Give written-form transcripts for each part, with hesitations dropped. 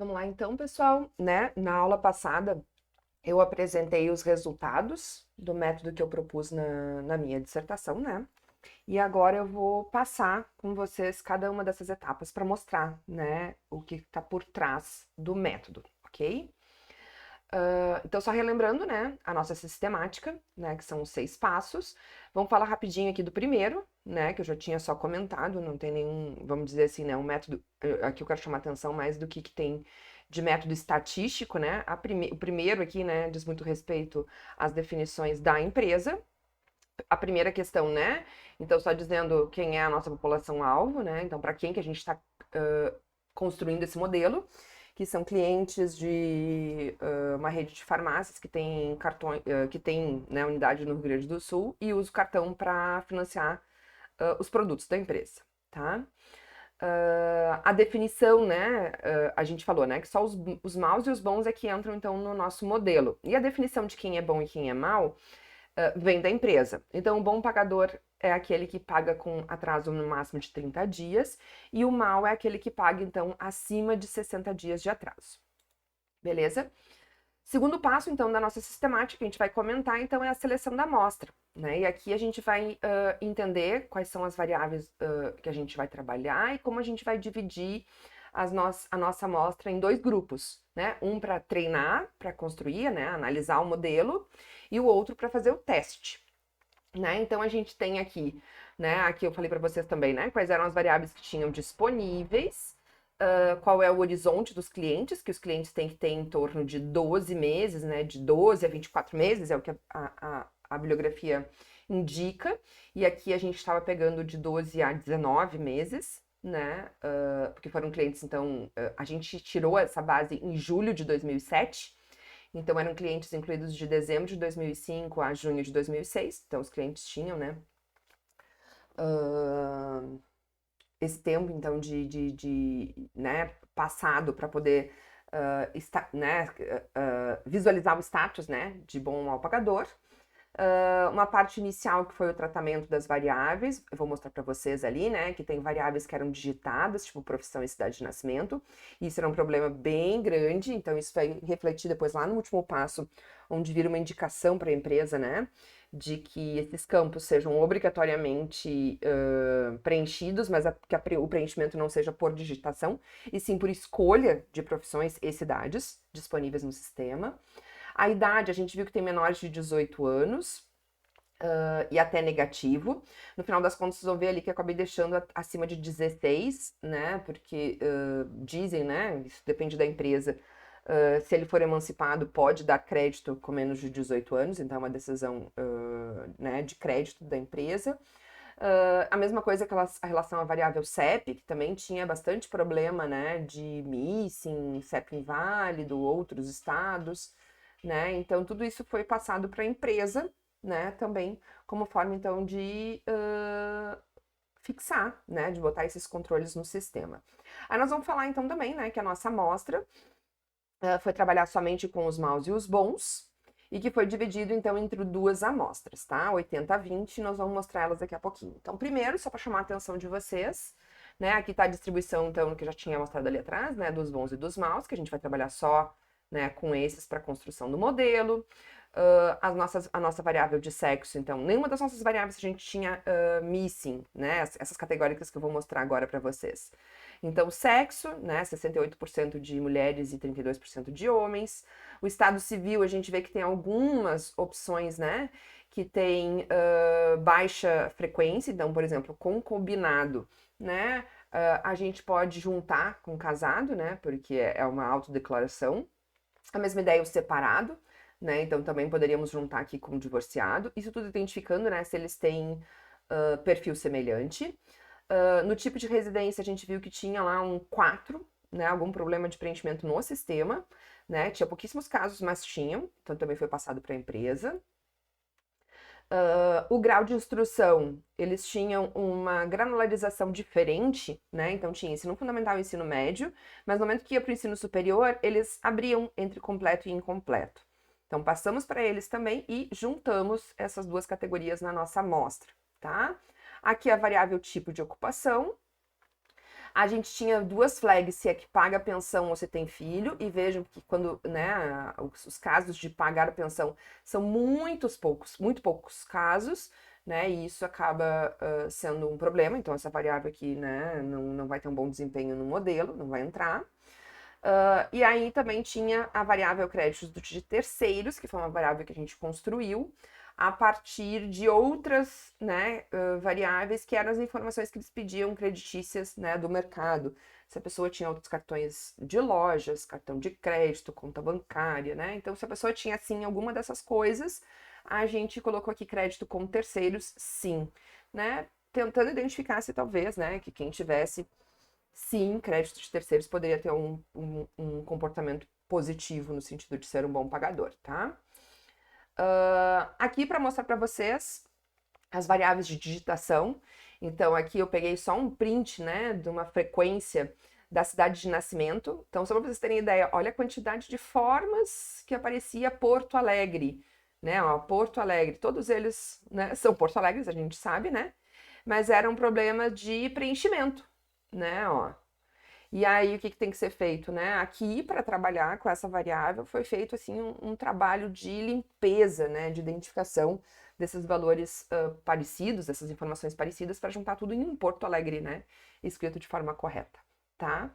Vamos lá então, pessoal, né? Na aula passada eu apresentei os resultados do método que eu propus na minha dissertação, né? E agora eu vou passar com vocês cada uma dessas etapas para mostrar, né, o que está por trás do método, ok? Então, só relembrando, né, a nossa sistemática, né, que são os 6 passos. Vamos falar rapidinho aqui do primeiro, né, que eu já tinha só comentado, não tem nenhum, vamos dizer assim, né, um método, aqui eu quero chamar atenção mais do que tem de método estatístico, né, o primeiro aqui, né, diz muito respeito às definições da empresa. A primeira questão, né, então só dizendo quem é a nossa população-alvo, né, então para quem que a gente está construindo esse modelo, que são clientes de uma rede de farmácias que tem cartões, que tem, né, unidade no Rio Grande do Sul e usa o cartão para financiar os produtos da empresa, tá? A definição, né, a gente falou, né, que só os maus e os bons é que entram, então, no nosso modelo. E a definição de quem é bom e quem é mau vem da empresa. Então, o bom pagador é aquele que paga com atraso no máximo de 30 dias, e o mau é aquele que paga, então, acima de 60 dias de atraso. Beleza? Segundo passo, então, da nossa sistemática, que a gente vai comentar, então, é a seleção da amostra, né? E aqui a gente vai entender quais são as variáveis que a gente vai trabalhar e como a gente vai dividir a nossa amostra em 2 grupos, né? Um para treinar, para construir, né? Analisar o modelo, e o outro para fazer o teste, né? Então, a gente tem aqui, né? Aqui eu falei para vocês também, né? Quais eram as variáveis que tinham disponíveis, qual é o horizonte dos clientes, que os clientes têm que ter em torno de 12 meses, né? De 12 a 24 meses, é o que a bibliografia indica. E aqui a gente estava pegando de 12 a 19 meses, né? Porque foram clientes, então, a gente tirou essa base em julho de 2007. Então, eram clientes incluídos de dezembro de 2005 a junho de 2006. Então, os clientes tinham, né, esse tempo, então, né, passado para poder né, visualizar o status, né, de bom ou mau pagador. Uma parte inicial que foi o tratamento das variáveis, eu vou mostrar para vocês ali, né, que tem variáveis que eram digitadas, tipo profissão e cidade de nascimento. Isso era um problema bem grande, então isso vai refletir depois lá no último passo, onde vira uma indicação para a empresa, né, de que esses campos sejam obrigatoriamente preenchidos, mas que o preenchimento não seja por digitação, e sim por escolha de profissões e cidades disponíveis no sistema. A idade, a gente viu que tem menores de 18 anos e até negativo. No final das contas, vocês vão ver ali que eu acabei deixando acima de 16, né? Porque dizem, né? Isso depende da empresa. Se ele for emancipado, pode dar crédito com menos de 18 anos, então é uma decisão né, de crédito da empresa. A mesma coisa que a relação à variável CEP, que também tinha bastante problema, né, de missing, CEP inválido, outros estados, né? Então, tudo isso foi passado para a empresa, né, também, como forma, então, de fixar, né, de botar esses controles no sistema. Aí nós vamos falar, então, também, né, que a nossa amostra foi trabalhar somente com os maus e os bons, e que foi dividido, então, entre 2 amostras, tá? 80 a 20, nós vamos mostrar elas daqui a pouquinho. Então, primeiro, só para chamar a atenção de vocês, né? Aqui está a distribuição, então, que eu já tinha mostrado ali atrás, né? Dos bons e dos maus, que a gente vai trabalhar só, né, com esses para a construção do modelo. A nossa variável de sexo, então, nenhuma das nossas variáveis a gente tinha missing, né? Essas categóricas que eu vou mostrar agora para vocês. Então, sexo, né, 68% de mulheres e 32% de homens. O estado civil, a gente vê que tem algumas opções, né, que tem baixa frequência. Então, por exemplo, concubinado, né, a gente pode juntar com casado, né, porque é uma autodeclaração. A mesma ideia, o separado, né, então também poderíamos juntar aqui com o divorciado. Isso tudo identificando, né, se eles têm perfil semelhante. No tipo de residência, a gente viu que tinha lá um 4, né, algum problema de preenchimento no sistema, né, tinha pouquíssimos casos, mas tinham, então também foi passado para a empresa. O grau de instrução, eles tinham uma granularização diferente, né, então tinha ensino fundamental e ensino médio, mas no momento que ia para o ensino superior, eles abriam entre completo e incompleto. Então, passamos para eles também e juntamos essas 2 categorias na nossa amostra, tá? Aqui a variável tipo de ocupação. A gente tinha duas flags, se é que paga a pensão ou se tem filho, e vejam que quando, né, os casos de pagar a pensão são muito poucos casos, né, e isso acaba sendo um problema, então essa variável aqui, né, não vai ter um bom desempenho no modelo, não vai entrar. E aí também tinha a variável créditos de terceiros, que foi uma variável que a gente construiu a partir de outras, né, variáveis que eram as informações que eles pediam creditícias, né, do mercado. Se a pessoa tinha outros cartões de lojas, cartão de crédito, conta bancária, né? Então, se a pessoa tinha, assim, alguma dessas coisas, a gente colocou aqui crédito com terceiros, sim, né? Tentando identificar se talvez, né, que quem tivesse sim, crédito de terceiros poderia ter um comportamento positivo no sentido de ser um bom pagador, tá? Aqui para mostrar para vocês as variáveis de digitação. Então, aqui eu peguei só um print, né, de uma frequência da cidade de nascimento. Então, só para vocês terem ideia, olha a quantidade de formas que aparecia Porto Alegre, né? Ó, Porto Alegre, todos eles, né, são Porto Alegres, a gente sabe, né? Mas era um problema de preenchimento, né? Ó, e aí, o que tem que ser feito, né? Aqui, para trabalhar com essa variável, foi feito, assim, um trabalho de limpeza, né? De identificação desses valores parecidos, dessas informações parecidas, para juntar tudo em um Porto Alegre, né? Escrito de forma correta, tá?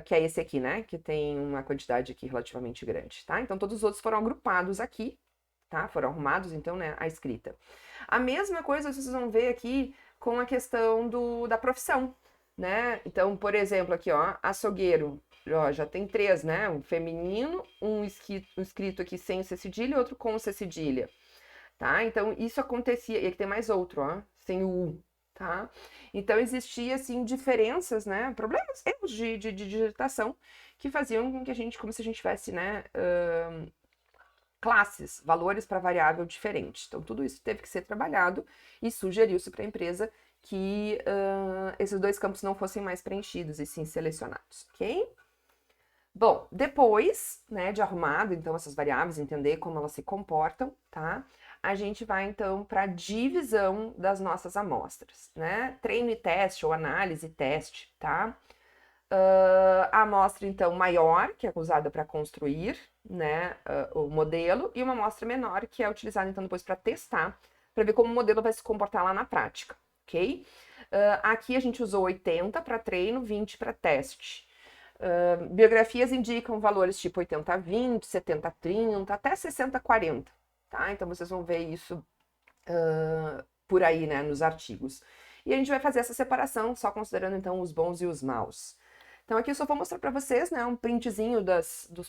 Que é esse aqui, né? Que tem uma quantidade aqui relativamente grande, tá? Então, todos os outros foram agrupados aqui, tá? Foram arrumados, então, né? A escrita. A mesma coisa vocês vão ver aqui com a questão da profissão, né? Então, por exemplo, aqui, ó, açougueiro, ó, já tem três, né? Um feminino, um escrito aqui sem C cedilha e outro com C cedilha, tá? Então, isso acontecia, e aqui tem mais outro, ó, sem o U, tá? Então, existia, assim, diferenças, né? Problemas, erros de digitação que faziam com que a gente, como se a gente tivesse, né? Classes, valores para variável diferente. Então, tudo isso teve que ser trabalhado e sugeriu-se para a empresa que esses dois campos não fossem mais preenchidos e sim selecionados, ok? Bom, depois, né, de arrumado, então, essas variáveis, entender como elas se comportam, tá? A gente vai, então, para a divisão das nossas amostras, né? Treino e teste, ou análise e teste, tá? A amostra, então, maior, que é usada para construir, né, o modelo, e uma amostra menor, que é utilizada, então, depois para testar, para ver como o modelo vai se comportar lá na prática, ok? Aqui a gente usou 80 para treino, 20 para teste. Biografias indicam valores tipo 80-20, 70-30, até 60-40, tá? Então, vocês vão ver isso por aí, né, nos artigos. E a gente vai fazer essa separação, só considerando, então, os bons e os maus. Então, aqui eu só vou mostrar para vocês, né, um printzinho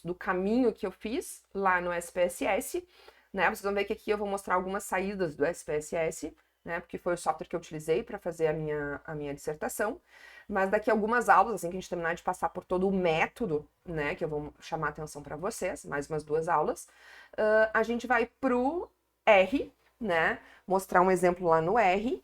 do caminho que eu fiz lá no SPSS, né? Vocês vão ver que aqui eu vou mostrar algumas saídas do SPSS, né? Porque foi o software que eu utilizei para fazer a minha dissertação. Mas daqui a algumas aulas, assim que a gente terminar de passar por todo o método, né, que eu vou chamar a atenção para vocês, mais umas 2 aulas, a gente vai pro R, né? Mostrar um exemplo lá no R.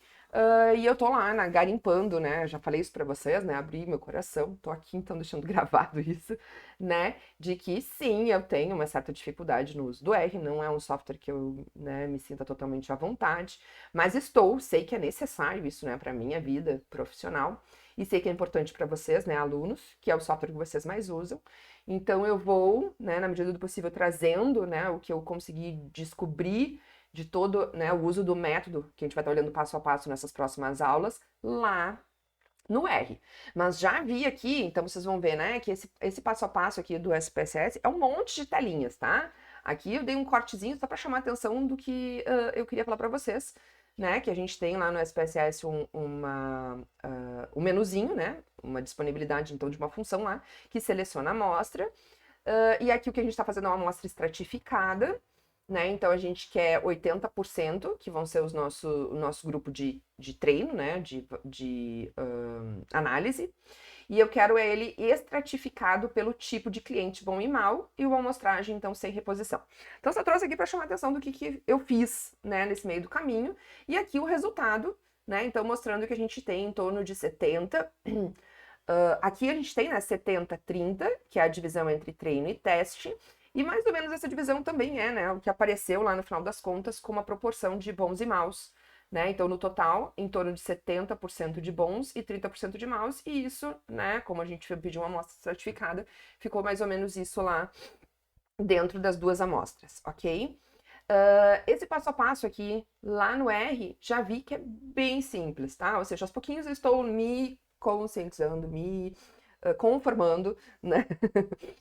E eu tô lá garimpando, né? Já falei isso pra vocês, né? Abri meu coração, tô aqui então deixando gravado isso, né? De que sim, eu tenho uma certa dificuldade no uso do R, não é um software que eu, né, me sinta totalmente à vontade, mas sei que é necessário isso, né, pra minha vida profissional, e sei que é importante para vocês, né, alunos, que é o software que vocês mais usam. Então eu vou, né, na medida do possível, trazendo, né, o que eu consegui descobrir de todo, né, o uso do método, que a gente vai estar olhando passo a passo nessas próximas aulas, lá no R. Mas já vi aqui, então vocês vão ver, né, que esse passo a passo aqui do SPSS é um monte de telinhas, tá? Aqui eu dei um cortezinho só para chamar a atenção do que eu queria falar para vocês, né, que a gente tem lá no SPSS um menuzinho, né, uma disponibilidade, então, de uma função lá, que seleciona a amostra, e aqui o que a gente está fazendo é uma amostra estratificada, né? Então a gente quer 80%, que vão ser o nosso grupo de treino, né? De análise. E eu quero ele estratificado pelo tipo de cliente bom e mal, e uma amostragem, então, sem reposição. Então, só trouxe aqui para chamar a atenção do que eu fiz, né, nesse meio do caminho. E aqui o resultado, né? Então, mostrando que a gente tem em torno de 70. Aqui a gente tem, né, 70-30, que é a divisão entre treino e teste. E mais ou menos essa divisão também é, né, o que apareceu lá no final das contas como a proporção de bons e maus, né? Então, no total, em torno de 70% de bons e 30% de maus, e isso, né, como a gente pediu uma amostra certificada, ficou mais ou menos isso lá dentro das duas amostras, ok? Esse passo a passo aqui, lá no R, já vi que é bem simples, tá? Ou seja, aos pouquinhos eu estou me conscientizando, me conformando, né?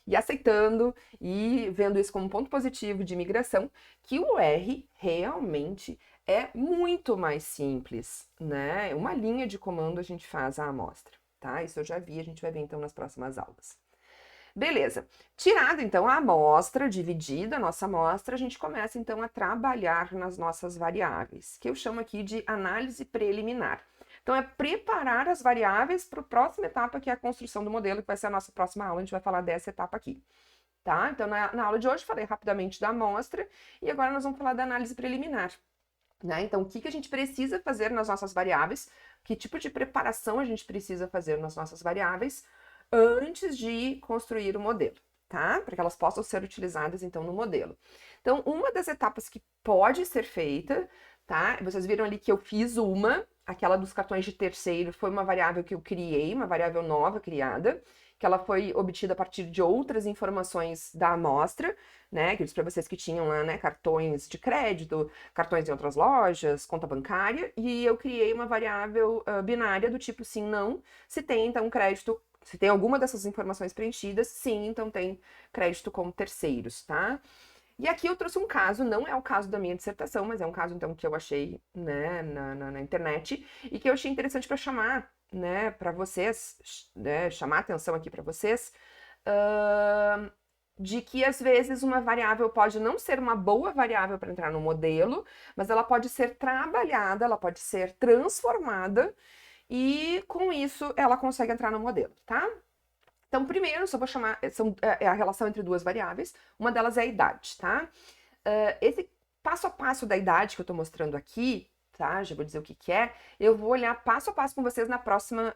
E aceitando e vendo isso como um ponto positivo de migração, que o R realmente é muito mais simples, né? Uma linha de comando a gente faz a amostra, tá? Isso eu já vi, a gente vai ver então nas próximas aulas. Beleza. Tirada então a amostra, dividida a nossa amostra, a gente começa então a trabalhar nas nossas variáveis, que eu chamo aqui de análise preliminar. Então é preparar as variáveis para a próxima etapa, que é a construção do modelo, que vai ser a nossa próxima aula, a gente vai falar dessa etapa aqui. Tá? Então na aula de hoje falei rapidamente da amostra e agora nós vamos falar da análise preliminar. Né? Então, o que a gente precisa fazer nas nossas variáveis, que tipo de preparação a gente precisa fazer nas nossas variáveis antes de construir o modelo, tá? Para que elas possam ser utilizadas, então, no modelo. Então, uma das etapas que pode ser feita, tá? Vocês viram ali que eu fiz aquela dos cartões de terceiro, foi uma variável que eu criei, uma variável nova criada, que ela foi obtida a partir de outras informações da amostra, né? Que eu disse para vocês que tinham lá, né, cartões de crédito, cartões em outras lojas, conta bancária, e eu criei uma variável binária do tipo sim, não, se tem então crédito. Se tem alguma dessas informações preenchidas, sim, então tem crédito com terceiros, tá? E aqui eu trouxe um caso, não é o caso da minha dissertação, mas é um caso, então, que eu achei, né, na internet, e que eu achei interessante para chamar, né, para vocês, né, chamar a atenção aqui para vocês, de que, às vezes, uma variável pode não ser uma boa variável para entrar no modelo, mas ela pode ser trabalhada, ela pode ser transformada, e com isso ela consegue entrar no modelo, tá? Então, primeiro, só vou chamar, é a relação entre duas variáveis, uma delas é a idade, tá? Esse passo a passo da idade que eu tô mostrando aqui, tá? Já vou dizer o que que é, eu vou olhar passo a passo com vocês na próxima,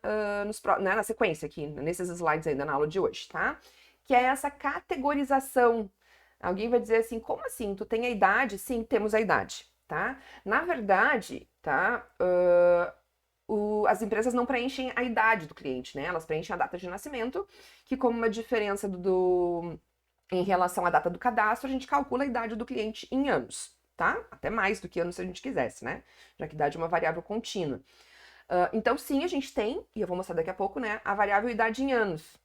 né, na sequência aqui, nesses slides ainda na aula de hoje, tá? Que é essa categorização. Alguém vai dizer assim, como assim? Tu tem a idade? Sim, temos a idade, tá? Na verdade, tá? As empresas não preenchem a idade do cliente, né? Elas preenchem a data de nascimento, que como uma diferença em relação à data do cadastro, a gente calcula a idade do cliente em anos, tá? Até mais do que anos se a gente quisesse, né? Já que idade é uma variável contínua. Então, sim, a gente tem, e eu vou mostrar daqui a pouco, né? A variável idade em anos.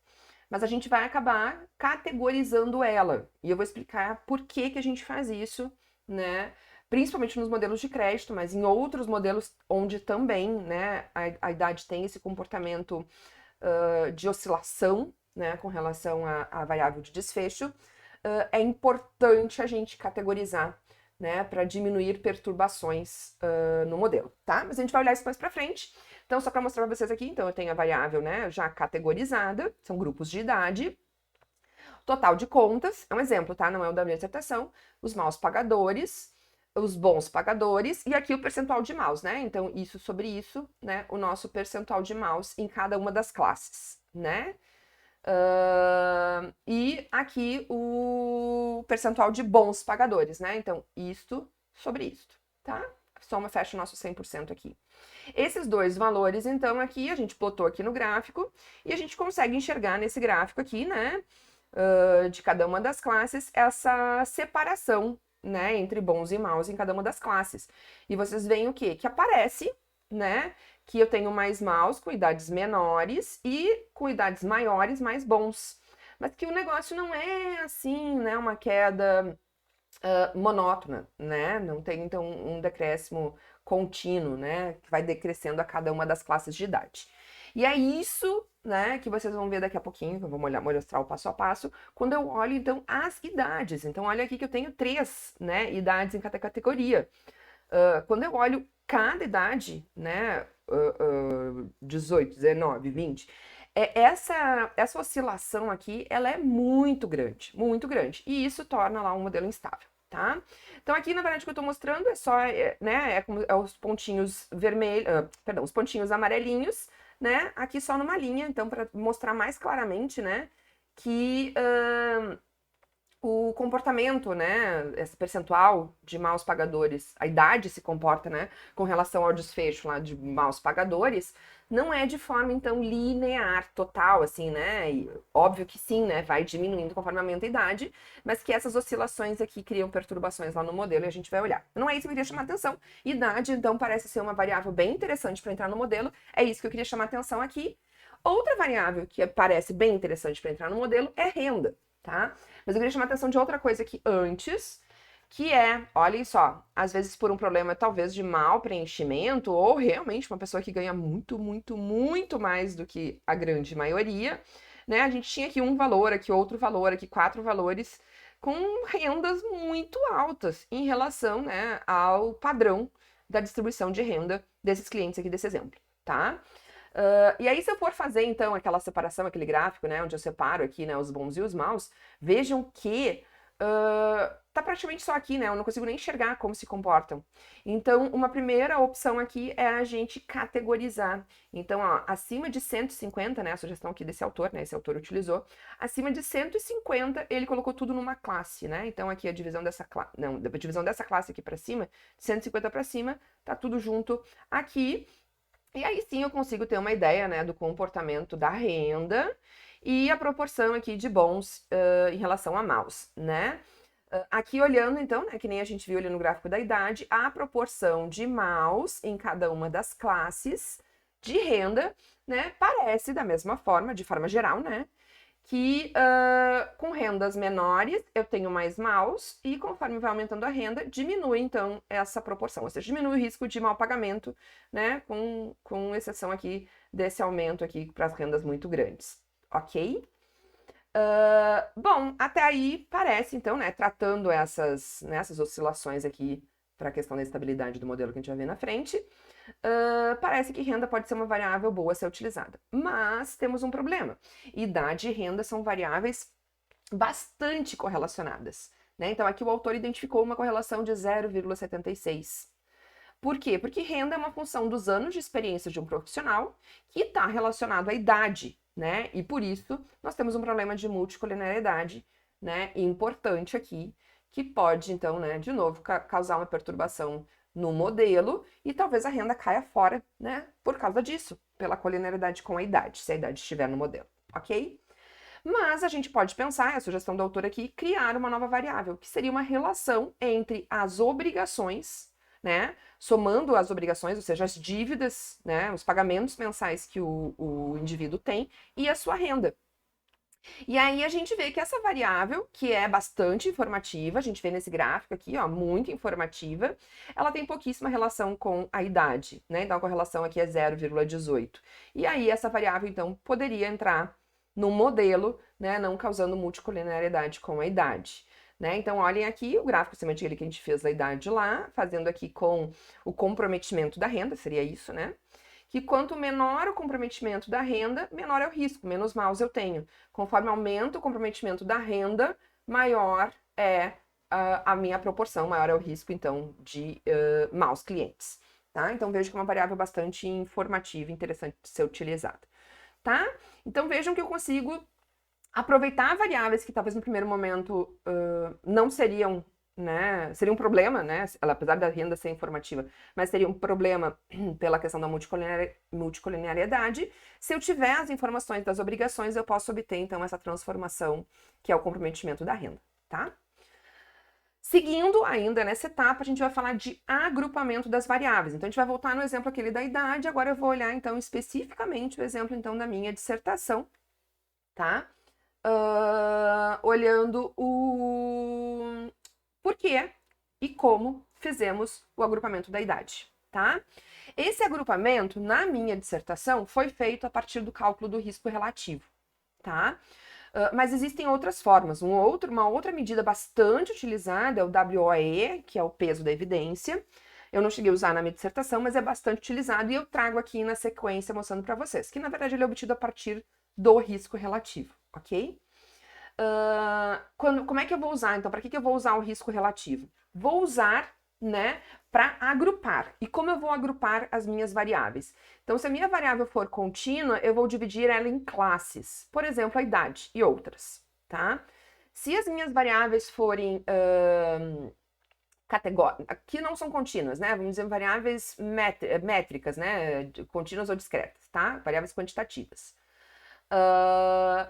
Mas a gente vai acabar categorizando ela. E eu vou explicar por que que a gente faz isso, né? Principalmente nos modelos de crédito, mas em outros modelos onde também, né, a idade tem esse comportamento de oscilação, né, com relação à variável de desfecho, é importante a gente categorizar, né, para diminuir perturbações no modelo, tá? Mas a gente vai olhar isso mais para frente. Então, só para mostrar para vocês aqui, então eu tenho a variável, né, já categorizada, são grupos de idade. Total de contas, é um exemplo, tá? Não é o da minha dissertação. Os maus pagadores, os bons pagadores e aqui o percentual de maus, né? Então, isso sobre isso, né? O nosso percentual de maus em cada uma das classes, né? E aqui o percentual de bons pagadores, né? Então, isto sobre isto, tá? Soma, fecha o nosso 100% aqui. Esses dois valores, então, aqui a gente plotou aqui no gráfico e a gente consegue enxergar nesse gráfico aqui, né? De cada uma das classes, essa separação, né, entre bons e maus em cada uma das classes. E vocês veem o quê? Que aparece, né, que eu tenho mais maus com idades menores e com idades maiores mais bons. Mas que o negócio não é assim, né, uma queda monótona, né? Não tem, então, um decréscimo contínuo, né, que vai decrescendo a cada uma das classes de idade. E é isso, né, que vocês vão ver daqui a pouquinho, que eu vou mostrar o passo a passo, quando eu olho, então, as idades. Então, olha aqui que eu tenho 3, né, idades em cada categoria. Quando eu olho cada idade, né, 18, 19, 20, essa oscilação aqui, ela é muito grande, muito grande. E isso torna lá um modelo instável, tá? Então aqui, na verdade, o que eu tô mostrando é só, né, os pontinhos vermelhos, perdão, os pontinhos amarelinhos, né, aqui só numa linha, então para mostrar mais claramente, né, que o comportamento, né, esse percentual de maus pagadores, a idade se comporta, né, com relação ao desfecho lá de maus pagadores, não é de forma, então, linear, total, assim, né, e óbvio que sim, né, vai diminuindo conforme aumenta a idade, mas que essas oscilações aqui criam perturbações lá no modelo e a gente vai olhar. Não é isso que eu queria chamar atenção. Idade, então, parece ser uma variável bem interessante para entrar no modelo, é isso que eu queria chamar atenção aqui. Outra variável que parece bem interessante para entrar no modelo é renda, tá? Mas eu queria chamar a atenção de outra coisa aqui antes, que é, olhem só, às vezes por um problema talvez de mau preenchimento, ou realmente uma pessoa que ganha muito, muito, muito mais do que a grande maioria, né? A gente tinha aqui um valor, aqui outro valor, aqui 4 valores, com rendas muito altas em relação, né, ao padrão da distribuição de renda desses clientes aqui desse exemplo, tá? E aí, se eu for fazer, então, aquela separação, aquele gráfico, né, onde eu separo aqui, né, os bons e os maus, vejam que tá praticamente só aqui, né, eu não consigo nem enxergar como se comportam. Então, uma primeira opção aqui é a gente categorizar. Então, ó, acima de 150, né, a sugestão aqui desse autor, né, esse autor utilizou, acima de 150, ele colocou tudo numa classe, né, então aqui a divisão dessa classe, não, a divisão dessa classe aqui para cima, 150 para cima, tá tudo junto aqui. E aí sim eu consigo ter uma ideia, né, do comportamento da renda e a proporção aqui de bons em relação a maus, né? Aqui olhando, então, né, que nem a gente viu ali no gráfico da idade, a proporção de maus em cada uma das classes de renda, né, parece da mesma forma, de forma geral, né, que com rendas menores eu tenho mais maus e conforme vai aumentando a renda, diminui então essa proporção, ou seja, diminui o risco de mau pagamento, né, com exceção aqui desse aumento aqui para as rendas muito grandes, ok? Bom, até aí parece então, né, tratando essas oscilações aqui para a questão da estabilidade do modelo que a gente vai ver na frente, parece que renda pode ser uma variável boa a ser utilizada. Mas temos um problema. Idade e renda são variáveis bastante correlacionadas, né? Então aqui o autor identificou uma correlação de 0,76. Por quê? Porque renda é uma função dos anos de experiência de um profissional que está relacionado à idade, né? E por isso nós temos um problema de multicoliniaridade, né? Importante aqui, que pode, então, né, de novo, causar uma perturbação no modelo e talvez a renda caia fora, né? Por causa disso, pela colinearidade com a idade, se a idade estiver no modelo, ok? Mas a gente pode pensar, é a sugestão do autor aqui, criar uma nova variável, que seria uma relação entre as obrigações, né, somando as obrigações, ou seja, as dívidas, né, os pagamentos mensais que o indivíduo tem e a sua renda. E aí a gente vê que essa variável, que é bastante informativa, a gente vê nesse gráfico aqui, ó, muito informativa, ela tem pouquíssima relação com a idade, né? Então a correlação aqui é 0,18. E aí essa variável, então, poderia entrar no modelo, né, não causando multicoliniaridade com a idade. Né? Então, olhem aqui o gráfico semelhante àquele que a gente fez da idade lá, fazendo aqui com o comprometimento da renda, seria isso, né? Que quanto menor o comprometimento da renda, menor é o risco, menos maus eu tenho. Conforme aumenta o comprometimento da renda, maior é a minha proporção, maior é o risco, então, de maus clientes. Tá? Então, vejo que é uma variável bastante informativa e interessante de ser utilizada. Tá? Então, vejam que eu consigo aproveitar variáveis que talvez no primeiro momento não seriam, né, seria um problema, né, apesar da renda ser informativa, mas seria um problema pela questão da multicoliniariedade. Se eu tiver as informações das obrigações, eu posso obter, então, essa transformação, que é o comprometimento da renda, tá? Seguindo ainda nessa etapa, a gente vai falar de agrupamento das variáveis. Então, a gente vai voltar no exemplo aquele da idade, agora eu vou olhar, então, especificamente o exemplo, então, da minha dissertação, tá? Olhando o porquê e como fizemos o agrupamento da idade, tá? Esse agrupamento, na minha dissertação, foi feito a partir do cálculo do risco relativo, tá? Mas existem outras formas. Uma outra medida bastante utilizada é o WOE, que é o peso da evidência. Eu não cheguei a usar na minha dissertação, mas é bastante utilizado e eu trago aqui na sequência mostrando para vocês, que na verdade ele é obtido a partir do risco relativo, ok? Como é que eu vou usar? Então, para que eu vou usar o risco relativo? Vou usar, né, para agrupar. E como eu vou agrupar as minhas variáveis? Então, se a minha variável for contínua, eu vou dividir ela em classes. Por exemplo, a idade e outras, tá? Se as minhas variáveis forem que não são contínuas, né? Vamos dizer variáveis métricas, né? Contínuas ou discretas, tá? Variáveis quantitativas.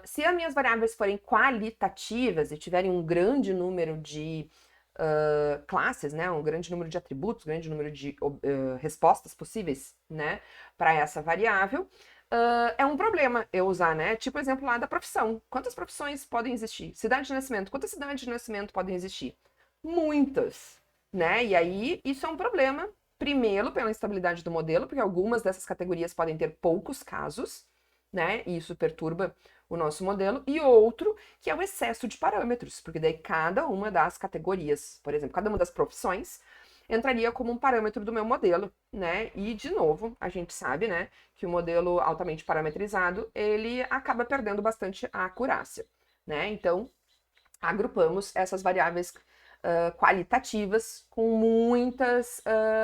Se as minhas variáveis forem qualitativas e tiverem um grande número de classes, né? Um grande número de atributos, um grande número de respostas possíveis, né? Para essa variável, é um problema eu usar, né? Tipo o exemplo lá da profissão. Quantas profissões podem existir? Cidade de nascimento. Quantas cidades de nascimento podem existir? Muitas, né? E aí, isso é um problema, primeiro, pela instabilidade do modelo, porque algumas dessas categorias podem ter poucos casos, né? E isso perturba o nosso modelo. E outro, que é o excesso de parâmetros, porque daí cada uma das categorias, por exemplo, cada uma das profissões, entraria como um parâmetro do meu modelo, né? E, de novo, a gente sabe, né, que o modelo altamente parametrizado, ele acaba perdendo bastante a acurácia, né? Então, agrupamos essas variáveis qualitativas com muitas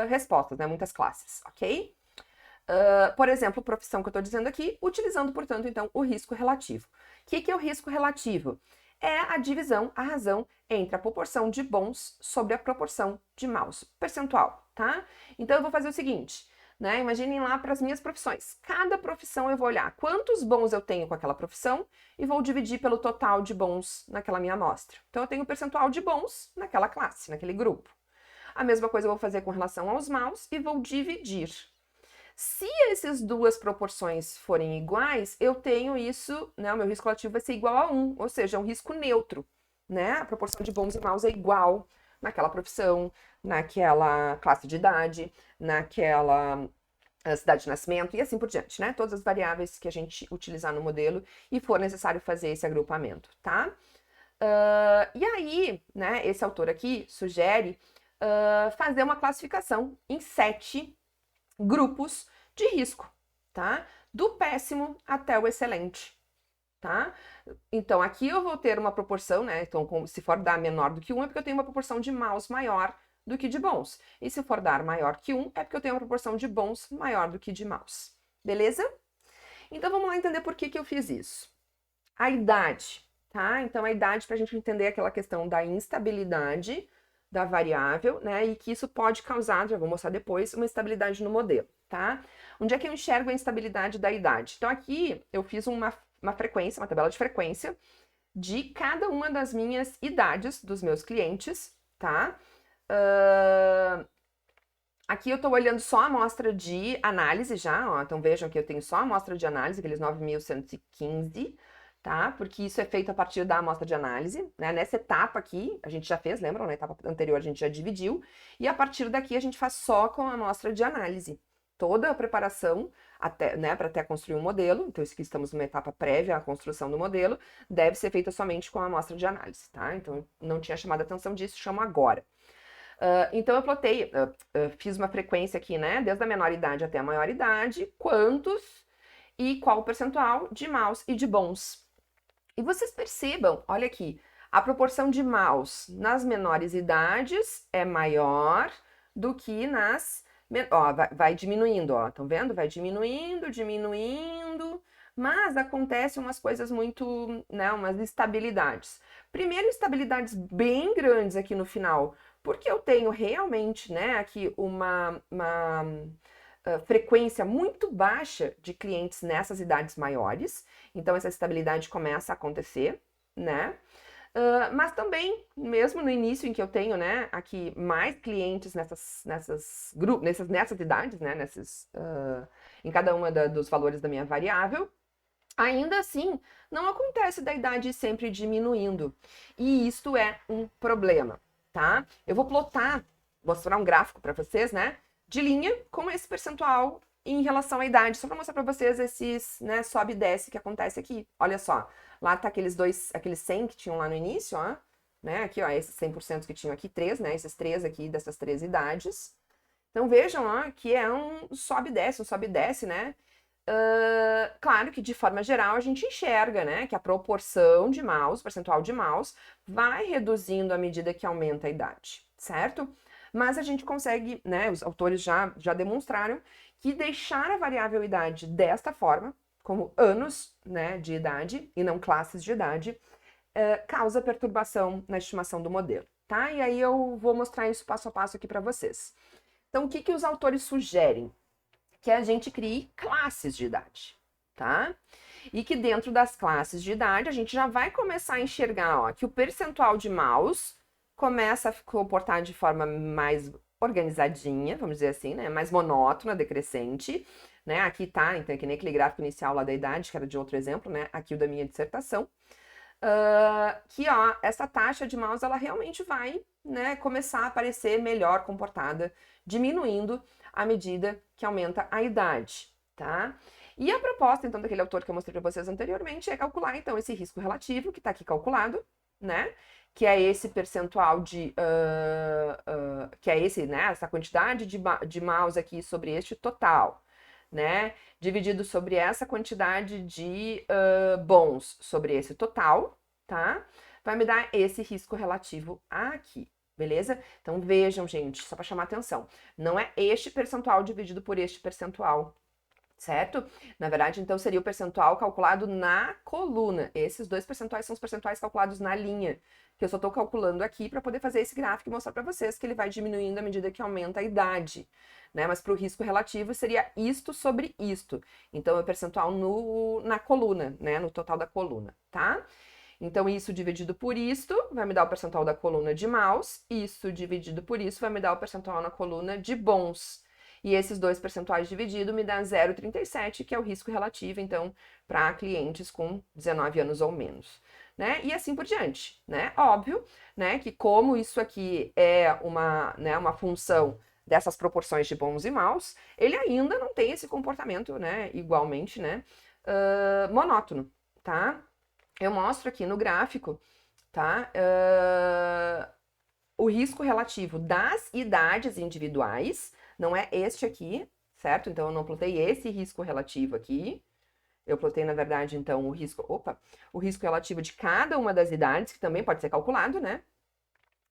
respostas, né? Muitas classes, ok? Por exemplo, profissão que eu estou dizendo aqui, utilizando, portanto, então, o risco relativo. O que é o risco relativo? É a divisão, a razão entre a proporção de bons sobre a proporção de maus, percentual, tá? Então, eu vou fazer o seguinte, né? Imaginem lá para as minhas profissões. Cada profissão eu vou olhar quantos bons eu tenho com aquela profissão e vou dividir pelo total de bons naquela minha amostra. Então, eu tenho o percentual de bons naquela classe, naquele grupo. A mesma coisa eu vou fazer com relação aos maus e vou dividir. Se essas duas proporções forem iguais, eu tenho isso, né? O meu risco relativo vai ser igual a 1, ou seja, é um risco neutro, né? A proporção de bons e maus é igual naquela profissão, naquela classe de idade, naquela cidade de nascimento e assim por diante, né? Todas as variáveis que a gente utilizar no modelo e for necessário fazer esse agrupamento, tá? E aí, né, esse autor aqui sugere fazer uma classificação em 7 grupos de risco, tá? Do péssimo até o excelente, tá? Então, aqui eu vou ter uma proporção, né? Então, se for dar menor do que 1, é porque eu tenho uma proporção de maus maior do que de bons. E se for dar maior que 1, é porque eu tenho uma proporção de bons maior do que de maus. Beleza? Então, vamos lá entender por que eu fiz isso. A idade, tá? Então, a idade, para a gente entender aquela questão da instabilidade da variável, né? E que isso pode causar, já vou mostrar depois, uma instabilidade no modelo, tá? Onde é que eu enxergo a instabilidade da idade? Então, aqui eu fiz uma frequência, uma tabela de frequência de cada uma das minhas idades dos meus clientes, tá? Aqui eu estou olhando só a amostra de análise já, ó. Então vejam que eu tenho só a amostra de análise, aqueles 9.115, tá? Porque isso é feito a partir da amostra de análise, né? Nessa etapa aqui, a gente já fez, lembram? Na etapa anterior a gente já dividiu, e a partir daqui a gente faz só com a amostra de análise. Toda a preparação, até, né, para até construir um modelo, então isso aqui estamos numa etapa prévia à construção do modelo, deve ser feita somente com a amostra de análise, tá? Então não tinha chamado a atenção disso, chamo agora. Então eu plotei, fiz uma frequência aqui, né? Desde a menor idade até a maior idade, quantos e qual o percentual de maus e de bons. E vocês percebam, olha aqui, a proporção de maus nas menores idades é maior do que nas. Ó, vai diminuindo, ó, estão vendo? Vai diminuindo, diminuindo, mas acontecem umas coisas muito, né, umas instabilidades. Primeiro, instabilidades bem grandes aqui no final, porque eu tenho realmente, né, aqui uma frequência muito baixa de clientes nessas idades maiores, então essa estabilidade começa a acontecer, né? Mas também, mesmo no início em que eu tenho, né, aqui mais clientes nessas idades, né, em cada uma dos valores da minha variável, ainda assim, não acontece da idade sempre diminuindo. E isto é um problema, tá? Eu vou plotar, mostrar um gráfico para vocês, né, de linha com esse percentual em relação à idade, só para mostrar para vocês esses, né, sobe e desce que acontece aqui. Olha só, lá tá aqueles 100 que tinham lá no início, ó, né, aqui, ó, esses 100% que tinham aqui, 3, né, esses 3 aqui dessas 3 idades. Então vejam, ó, que é um sobe e desce, né? Claro que de forma geral a gente enxerga, né, que a proporção de maus, percentual de maus, vai reduzindo à medida que aumenta a idade, certo? Mas a gente consegue, né, os autores já demonstraram que deixar a variável idade desta forma, como anos, né, de idade e não classes de idade, causa perturbação na estimação do modelo, tá? E aí eu vou mostrar isso passo a passo aqui para vocês. Então, o que os autores sugerem? Que a gente crie classes de idade, tá? E que dentro das classes de idade, a gente já vai começar a enxergar, ó, que o percentual de maus começa a se comportar de forma mais organizadinha, vamos dizer assim, né? Mais monótona, decrescente, né? Aqui tá, então, é que nem aquele gráfico inicial lá da idade, que era de outro exemplo, né? Aqui o da minha dissertação. Que, ó, essa taxa de maus, ela realmente vai, né, começar a aparecer melhor comportada, diminuindo à medida que aumenta a idade, tá? E a proposta, então, daquele autor que eu mostrei para vocês anteriormente é calcular, então, esse risco relativo, que está aqui calculado, né? Que é esse percentual de... que é esse, né? Essa quantidade de maus aqui sobre este total, né? Dividido sobre essa quantidade de bons sobre esse total, tá? Vai me dar esse risco relativo aqui, beleza? Então, vejam, gente, só para chamar atenção. Não é este percentual dividido por este percentual, certo? Na verdade, então, seria o percentual calculado na coluna. Esses dois percentuais são os percentuais calculados na linha, que eu só estou calculando aqui para poder fazer esse gráfico e mostrar para vocês que ele vai diminuindo à medida que aumenta a idade, né? Mas para o risco relativo seria isto sobre isto. Então, é o percentual na coluna, né? No total da coluna, tá? Então, isso dividido por isto vai me dar o percentual da coluna de maus, isso dividido por isso vai me dar o percentual na coluna de bons. E esses dois percentuais divididos me dá 0,37, que é o risco relativo, então, para clientes com 19 anos ou menos, né? E assim por diante, né? Óbvio, né, que como isso aqui é uma função dessas proporções de bons e maus, ele ainda não tem esse comportamento, né, igualmente, né, monótono, tá? Eu mostro aqui no gráfico, tá? O risco relativo das idades individuais, não é este aqui, certo? Então, eu não plotei esse risco relativo aqui. Eu plotei, na verdade, então, o risco relativo de cada uma das idades, que também pode ser calculado, né?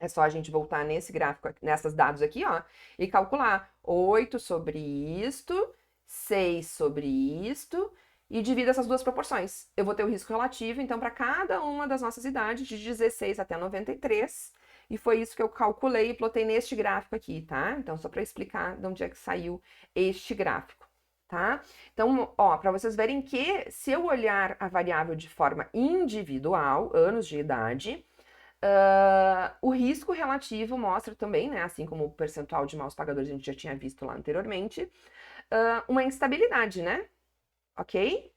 É só a gente voltar nesse gráfico, nessas dados aqui, ó, e calcular 8 sobre isto, 6 sobre isto, e divida essas duas proporções. Eu vou ter o risco relativo, então, para cada uma das nossas idades, de 16 até 93, e foi isso que eu calculei e plotei neste gráfico aqui, tá? Então, só para explicar de onde é que saiu este gráfico, tá? Então, ó, para vocês verem que se eu olhar a variável de forma individual, anos de idade, o risco relativo mostra também, né, assim como o percentual de maus pagadores a gente já tinha visto lá anteriormente, uma instabilidade, né? Ok?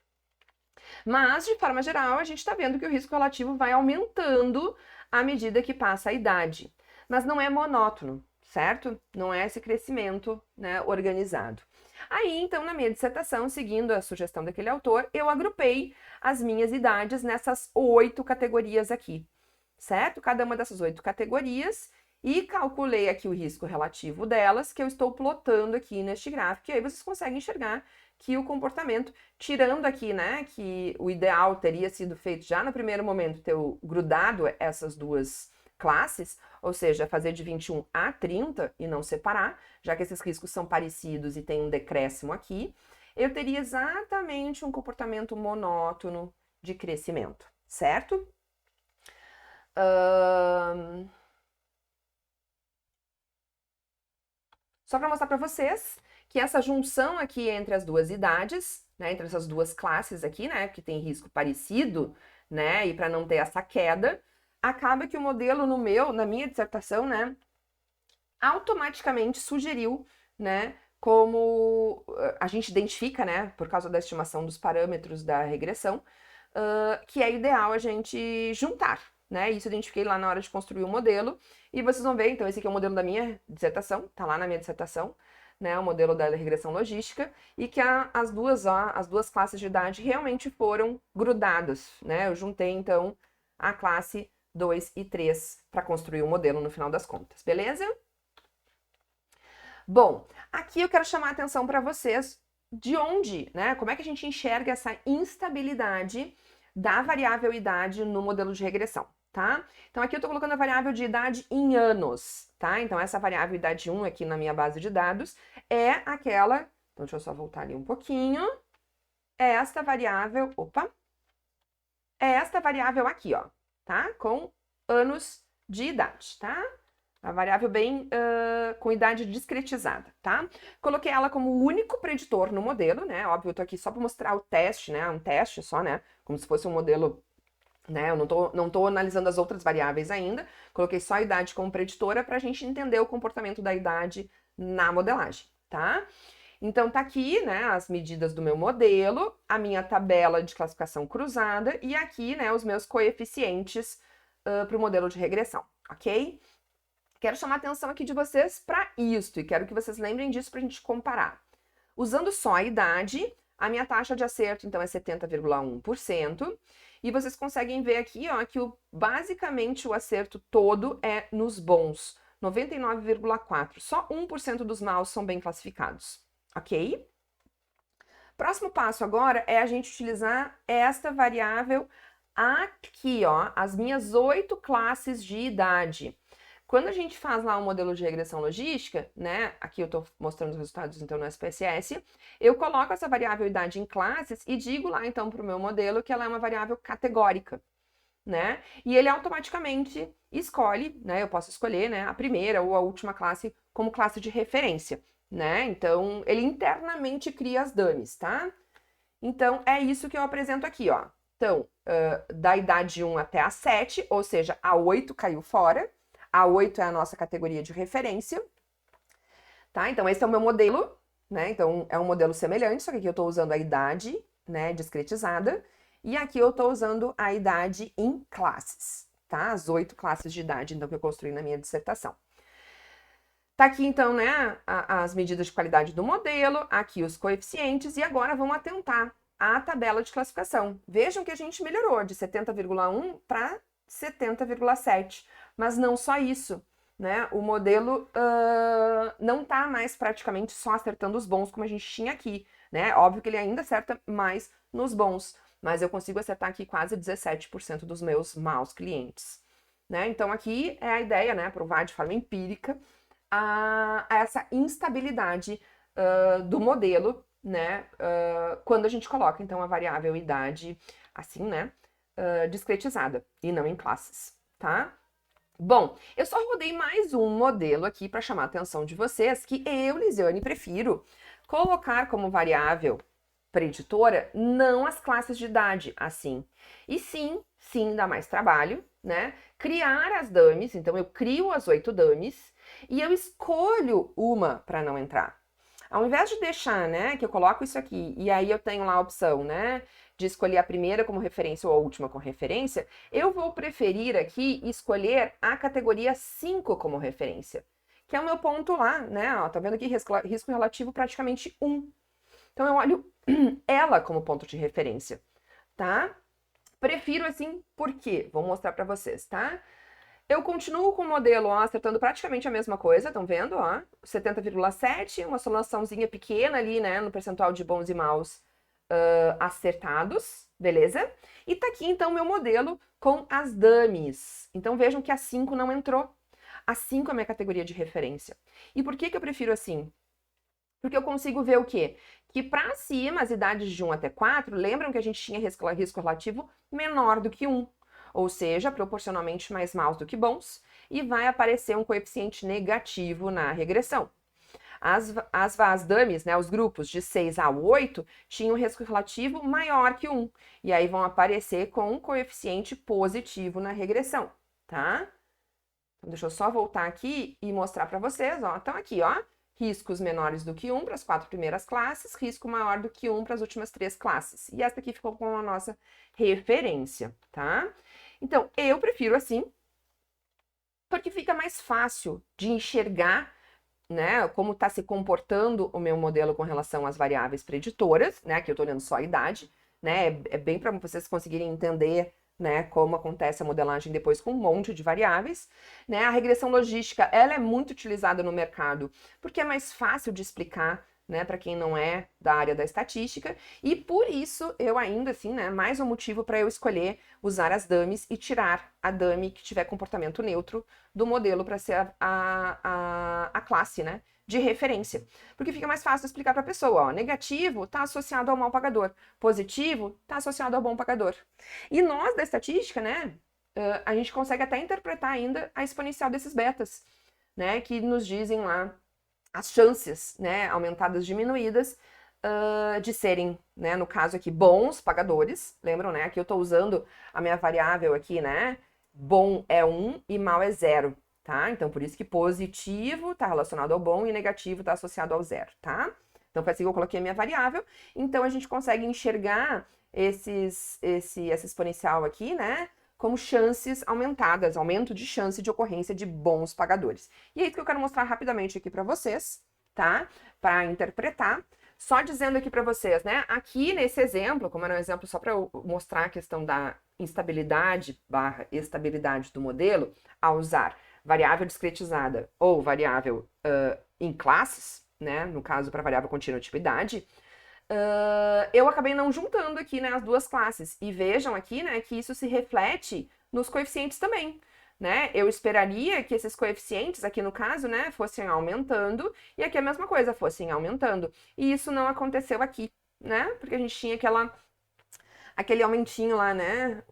Mas, de forma geral, a gente está vendo que o risco relativo vai aumentando à medida que passa a idade. Mas não é monótono, certo? Não é esse crescimento, né, organizado. Aí, então, na minha dissertação, seguindo a sugestão daquele autor, eu agrupei as minhas idades nessas 8 categorias aqui, certo? Cada uma dessas 8 categorias, e calculei aqui o risco relativo delas, que eu estou plotando aqui neste gráfico, e aí vocês conseguem enxergar que o comportamento, tirando aqui, né, que o ideal teria sido feito já no primeiro momento, ter grudado essas duas classes, ou seja, fazer de 21 a 30 e não separar, já que esses riscos são parecidos e tem um decréscimo aqui, eu teria exatamente um comportamento monótono de crescimento, certo? Só para mostrar para vocês que essa junção aqui entre as duas idades, né, entre essas duas classes aqui, né, que tem risco parecido, né, e para não ter essa queda, acaba que o modelo na minha dissertação, né, automaticamente sugeriu, né, como a gente identifica, né, por causa da estimação dos parâmetros da regressão, que é ideal a gente juntar, né? Isso eu identifiquei lá na hora de construir o modelo. E vocês vão ver, então, esse aqui é o modelo da minha dissertação, tá lá na minha dissertação, né? O modelo da regressão logística, e que as duas classes de idade realmente foram grudadas, né? Eu juntei, então, a classe 2 e 3 para construir o modelo no final das contas, beleza? Bom, aqui eu quero chamar a atenção para vocês de onde, né? Como é que a gente enxerga essa instabilidade da variável idade no modelo de regressão, tá? Então, aqui eu estou colocando a variável de idade em anos, tá? Então, essa variável idade 1 aqui na minha base de dados é aquela... Então, deixa eu só voltar ali um pouquinho. É esta variável... Opa! É esta variável aqui, ó. tá? Com anos de idade, tá? A variável bem com idade discretizada, tá? Coloquei ela como único preditor no modelo, né? Óbvio, eu tô aqui só para mostrar o teste, né? Um teste só, né? Como se fosse um modelo, né? Eu não tô analisando as outras variáveis ainda. Coloquei só a idade como preditora para a gente entender o comportamento da idade na modelagem, tá? Então tá aqui, né, as medidas do meu modelo, a minha tabela de classificação cruzada e aqui, né, os meus coeficientes para o modelo de regressão, ok? Quero chamar a atenção aqui de vocês para isto e quero que vocês lembrem disso para a gente comparar. Usando só a idade, a minha taxa de acerto, então, é 70,1%. E vocês conseguem ver aqui, ó, que basicamente o acerto todo é nos bons, 99,4%. Só 1% dos maus são bem classificados, ok? Próximo passo agora é a gente utilizar esta variável aqui, ó, as minhas 8 classes de idade. Quando a gente faz lá um modelo de regressão logística, né, aqui eu estou mostrando os resultados então no SPSS, eu coloco essa variável idade em classes e digo lá então para o meu modelo que ela é uma variável categórica, né, e ele automaticamente escolhe, né, eu posso escolher, né, a primeira ou a última classe como classe de referência, né, então ele internamente cria as dummies, tá? Então é isso que eu apresento aqui, ó. Então, da idade 1 até a 7, ou seja, a 8 caiu fora, a 8 é a nossa categoria de referência, tá? Então, esse é o meu modelo, né? Então, é um modelo semelhante, só que aqui eu estou usando a idade, né, discretizada, e aqui eu estou usando a idade em classes, tá? As 8 classes de idade, então, que eu construí na minha dissertação. Tá aqui, então, né, as medidas de qualidade do modelo, aqui os coeficientes, e agora vamos atentar à tabela de classificação. Vejam que a gente melhorou de 70,1 para 70,7, mas não só isso, né? O modelo não está mais praticamente só acertando os bons como a gente tinha aqui, né? Óbvio que ele ainda acerta mais nos bons, mas eu consigo acertar aqui quase 17% dos meus maus clientes, né? Então aqui é a ideia, né? Provar de forma empírica a essa instabilidade do modelo, né? Quando a gente coloca então a variável idade assim, né? Discretizada e não em classes, tá? Bom, eu só rodei mais um modelo aqui para chamar a atenção de vocês que eu, Lisiane, prefiro colocar como variável preditora não as classes de idade, assim. E sim, dá mais trabalho, né? Criar as dummies, então eu crio as 8 dummies e eu escolho uma para não entrar. Ao invés de deixar, né, que eu coloco isso aqui e aí eu tenho lá a opção, né, de escolher a primeira como referência ou a última como referência, eu vou preferir aqui escolher a categoria 5 como referência, que é o meu ponto lá, né, ó, tá vendo aqui risco relativo praticamente 1. Então eu olho ela como ponto de referência, tá? Prefiro assim, por quê? Vou mostrar para vocês, tá? Eu continuo com o modelo, ó, acertando praticamente a mesma coisa, estão vendo, ó? 70,7, uma oscilaçãozinha pequena ali, né, no percentual de bons e maus acertados, beleza? E tá aqui, então, meu modelo com as dummies. Então, vejam que a 5 não entrou. A 5 é a minha categoria de referência. E por que eu prefiro assim? Porque eu consigo ver o quê? Que para cima, as idades de 1 até 4, lembram que a gente tinha risco relativo menor do que 1, ou seja, proporcionalmente mais maus do que bons, e vai aparecer um coeficiente negativo na regressão. As dummies, né, os grupos de 6 a 8, tinham risco relativo maior que 1, e aí vão aparecer com um coeficiente positivo na regressão, tá? Então, deixa eu só voltar aqui e mostrar para vocês, ó. Então, aqui, ó, riscos menores do que 1 para as 4 primeiras classes, risco maior do que 1 para as últimas 3 classes. E essa aqui ficou com a nossa referência, tá? Então, eu prefiro assim, porque fica mais fácil de enxergar, né, como está se comportando o meu modelo com relação às variáveis preditoras, né, que eu estou olhando só a idade, né, é bem para vocês conseguirem entender, né, como acontece a modelagem depois com um monte de variáveis, né, a regressão logística, ela é muito utilizada no mercado, porque é mais fácil de explicar, né, para quem não é da área da estatística, e por isso eu ainda assim, né, mais um motivo para eu escolher usar as dummies e tirar a dummy que tiver comportamento neutro do modelo para ser a classe, né, de referência. Porque fica mais fácil explicar para a pessoa, ó, negativo está associado ao mau pagador, positivo está associado ao bom pagador. E nós da estatística, né, a gente consegue até interpretar ainda a exponencial desses betas, né, que nos dizem lá as chances, né, aumentadas, diminuídas, de serem, né, no caso aqui, bons pagadores. Lembram, né? Aqui eu estou usando a minha variável aqui, né? Bom é 1 e mal é 0, tá? Então, por isso que positivo está relacionado ao bom e negativo está associado ao 0, tá? Então, foi assim que eu coloquei a minha variável. Então, a gente consegue enxergar essa exponencial aqui, né? Como chances aumentadas, aumento de chance de ocorrência de bons pagadores. E é isso que eu quero mostrar rapidamente aqui para vocês, tá? Para interpretar. Só dizendo aqui para vocês, né? Aqui nesse exemplo, como era um exemplo só para eu mostrar a questão da instabilidade / estabilidade do modelo, ao usar variável discretizada ou variável em classes, né? No caso, para variável contínua tipo idade, eu acabei não juntando aqui, né, as duas classes. E vejam aqui, né, que isso se reflete nos coeficientes também. Né? Eu esperaria que esses coeficientes, aqui no caso, né, fossem aumentando, e aqui a mesma coisa, fossem aumentando. E isso não aconteceu aqui, né? Porque a gente tinha aquele aumentinho lá, né?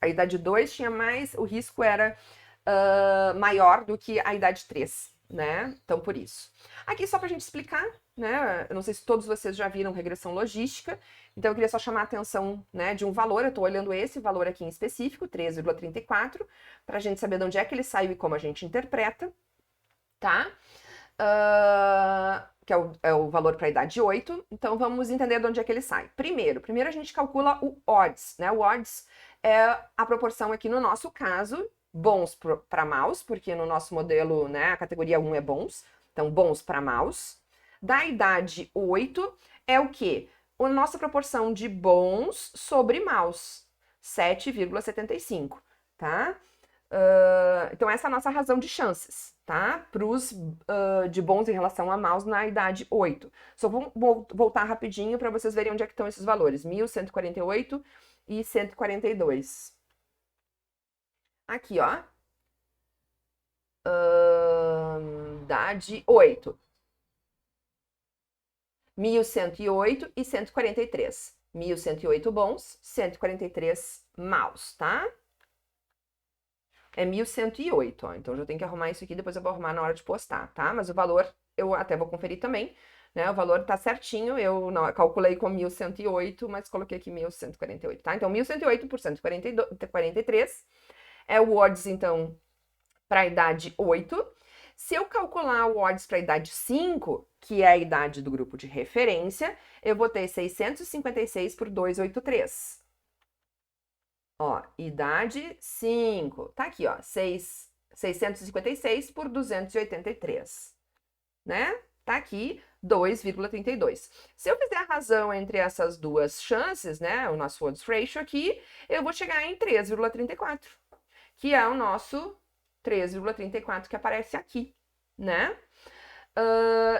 A idade 2 tinha mais, o risco era maior do que a idade 3, né? Então, por isso. Aqui só pra gente explicar, né? Eu não sei se todos vocês já viram regressão logística, então eu queria só chamar a atenção, né, de um valor. Eu tô olhando esse valor aqui em específico, 3,34, pra gente saber de onde é que ele saiu e como a gente interpreta, tá? Que é o valor para a idade 8. Então, vamos entender de onde é que ele sai. Primeiro a gente calcula o odds, né? O odds é a proporção aqui no nosso caso, bons para maus, porque no nosso modelo, né, a categoria 1 é bons, então bons para maus. Da idade 8 é o quê? A nossa proporção de bons sobre maus, 7,75, tá? Então, essa é a nossa razão de chances, tá? Para os de bons em relação a maus na idade 8. Só vou voltar rapidinho para vocês verem onde é que estão esses valores. 1.148 e 142. Aqui, ó. Idade 8. 1.108 e 143. 1.108 bons, 143 maus, tá? É 1.108, ó. Então, já tenho que arrumar isso aqui, depois eu vou arrumar na hora de postar, tá? Mas o valor, eu até vou conferir também, né? O valor tá certinho, eu não, calculei com 1.108, mas coloquei aqui 1.148, tá? Então, 1.108 por 143 é o odds, então, para a idade 8. Se eu calcular o odds para a idade 5, que é a idade do grupo de referência, eu vou ter 656 por 283. Ó, idade 5. Tá aqui, ó, 656 por 283, né? Tá aqui 2,32. Se eu fizer a razão entre essas duas chances, né, o nosso odds ratio aqui, eu vou chegar em 3,34, que é o nosso 3,34 que aparece aqui, né?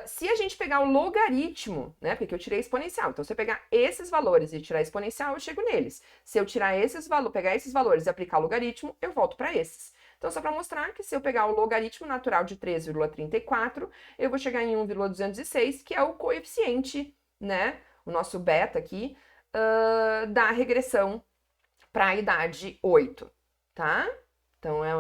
Se a gente pegar o logaritmo, né, porque eu tirei exponencial, então se eu pegar esses valores e tirar exponencial, eu chego neles. Se eu tirar esses valores, pegar esses valores e aplicar o logaritmo, eu volto para esses. Então, só para mostrar que se eu pegar o logaritmo natural de 3,34, eu vou chegar em 1,206, que é o coeficiente, né, o nosso beta aqui, da regressão para a idade 8, tá? Então, é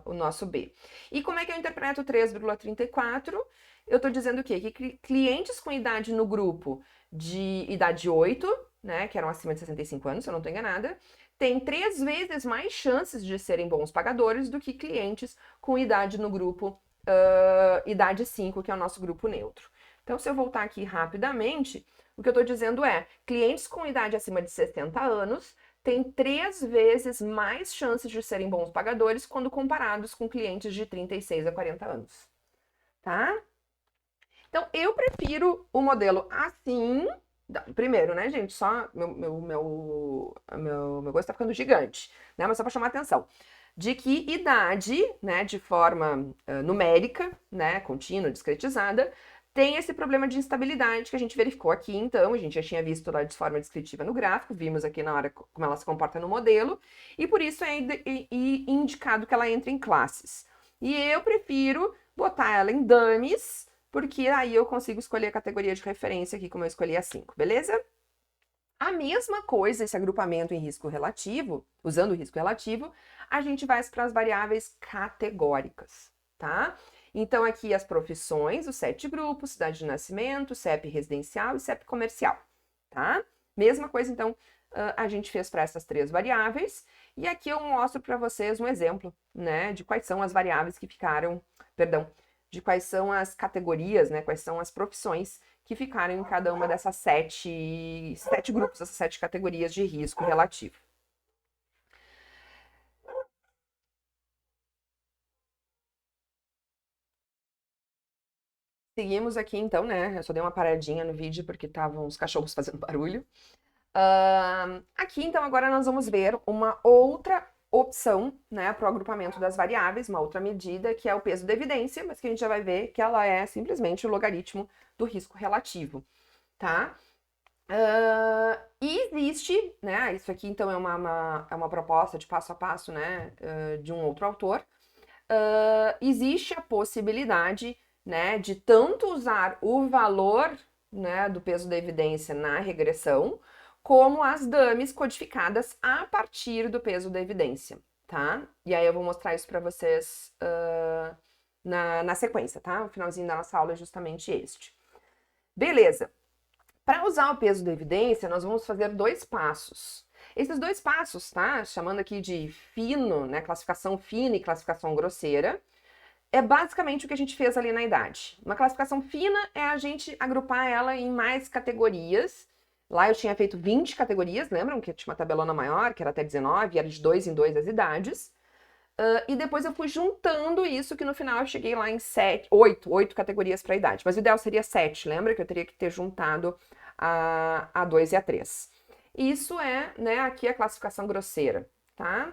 o nosso B. E como é que eu interpreto 3,34? Eu estou dizendo o quê? Que clientes com idade no grupo de idade 8, né, que eram acima de 65 anos, se eu não estou enganada, têm 3 vezes mais chances de serem bons pagadores do que clientes com idade no grupo idade 5, que é o nosso grupo neutro. Então, se eu voltar aqui rapidamente, o que eu estou dizendo é, clientes com idade acima de 60 anos têm 3 vezes mais chances de serem bons pagadores quando comparados com clientes de 36 a 40 anos, tá? Então, eu prefiro o modelo assim. Primeiro, né, gente? Só meu gosto tá ficando gigante, né? Mas só para chamar a atenção. De que idade, né, de forma numérica, né, contínua, discretizada, tem esse problema de instabilidade que a gente verificou aqui, então, a gente já tinha visto lá de forma descritiva no gráfico, vimos aqui na hora como ela se comporta no modelo, e por isso é indicado que ela entra em classes. E eu prefiro botar ela em dummies, porque aí eu consigo escolher a categoria de referência aqui, como eu escolhi a 5, beleza? A mesma coisa, esse agrupamento em risco relativo, usando o risco relativo, a gente vai para as variáveis categóricas, tá? Então, aqui as profissões, os 7 grupos, cidade de nascimento, CEP residencial e CEP comercial, tá? Mesma coisa, então, a gente fez para essas 3 variáveis, e aqui eu mostro para vocês um exemplo, né, de quais são as variáveis que ficaram, perdão, de quais são as categorias, né, quais são as profissões que ficaram em cada uma dessas 7 grupos, essas 7 categorias de risco relativo. Seguimos aqui então, né? Eu só dei uma paradinha no vídeo porque estavam os cachorros fazendo barulho. Aqui então agora nós vamos ver uma outra opção, né, para o agrupamento das variáveis, uma outra medida que é o peso da evidência, mas que a gente já vai ver que ela é simplesmente o logaritmo do risco relativo, tá? E existe, né, isso aqui então é uma proposta de passo a passo, né, de um outro autor, existe a possibilidade, né, de tanto usar o valor, né, do peso da evidência na regressão, como as dummies codificadas a partir do peso da evidência, tá? E aí eu vou mostrar isso para vocês na sequência, tá? O finalzinho da nossa aula é justamente este. Beleza. Para usar o peso da evidência, nós vamos fazer 2 passos. Esses 2 passos, tá? Chamando aqui de fino, né? Classificação fina e classificação grosseira, é basicamente o que a gente fez ali na idade. Uma classificação fina é a gente agrupar ela em mais categorias. Lá eu tinha feito 20 categorias, lembram que eu tinha uma tabelona maior, que era até 19, era de 2 em 2 as idades. E depois eu fui juntando isso, que no final eu cheguei lá em 8 categorias para a idade. Mas o ideal seria 7, lembra que eu teria que ter juntado a 2 e a 3. Isso é, né, aqui a classificação grosseira, tá?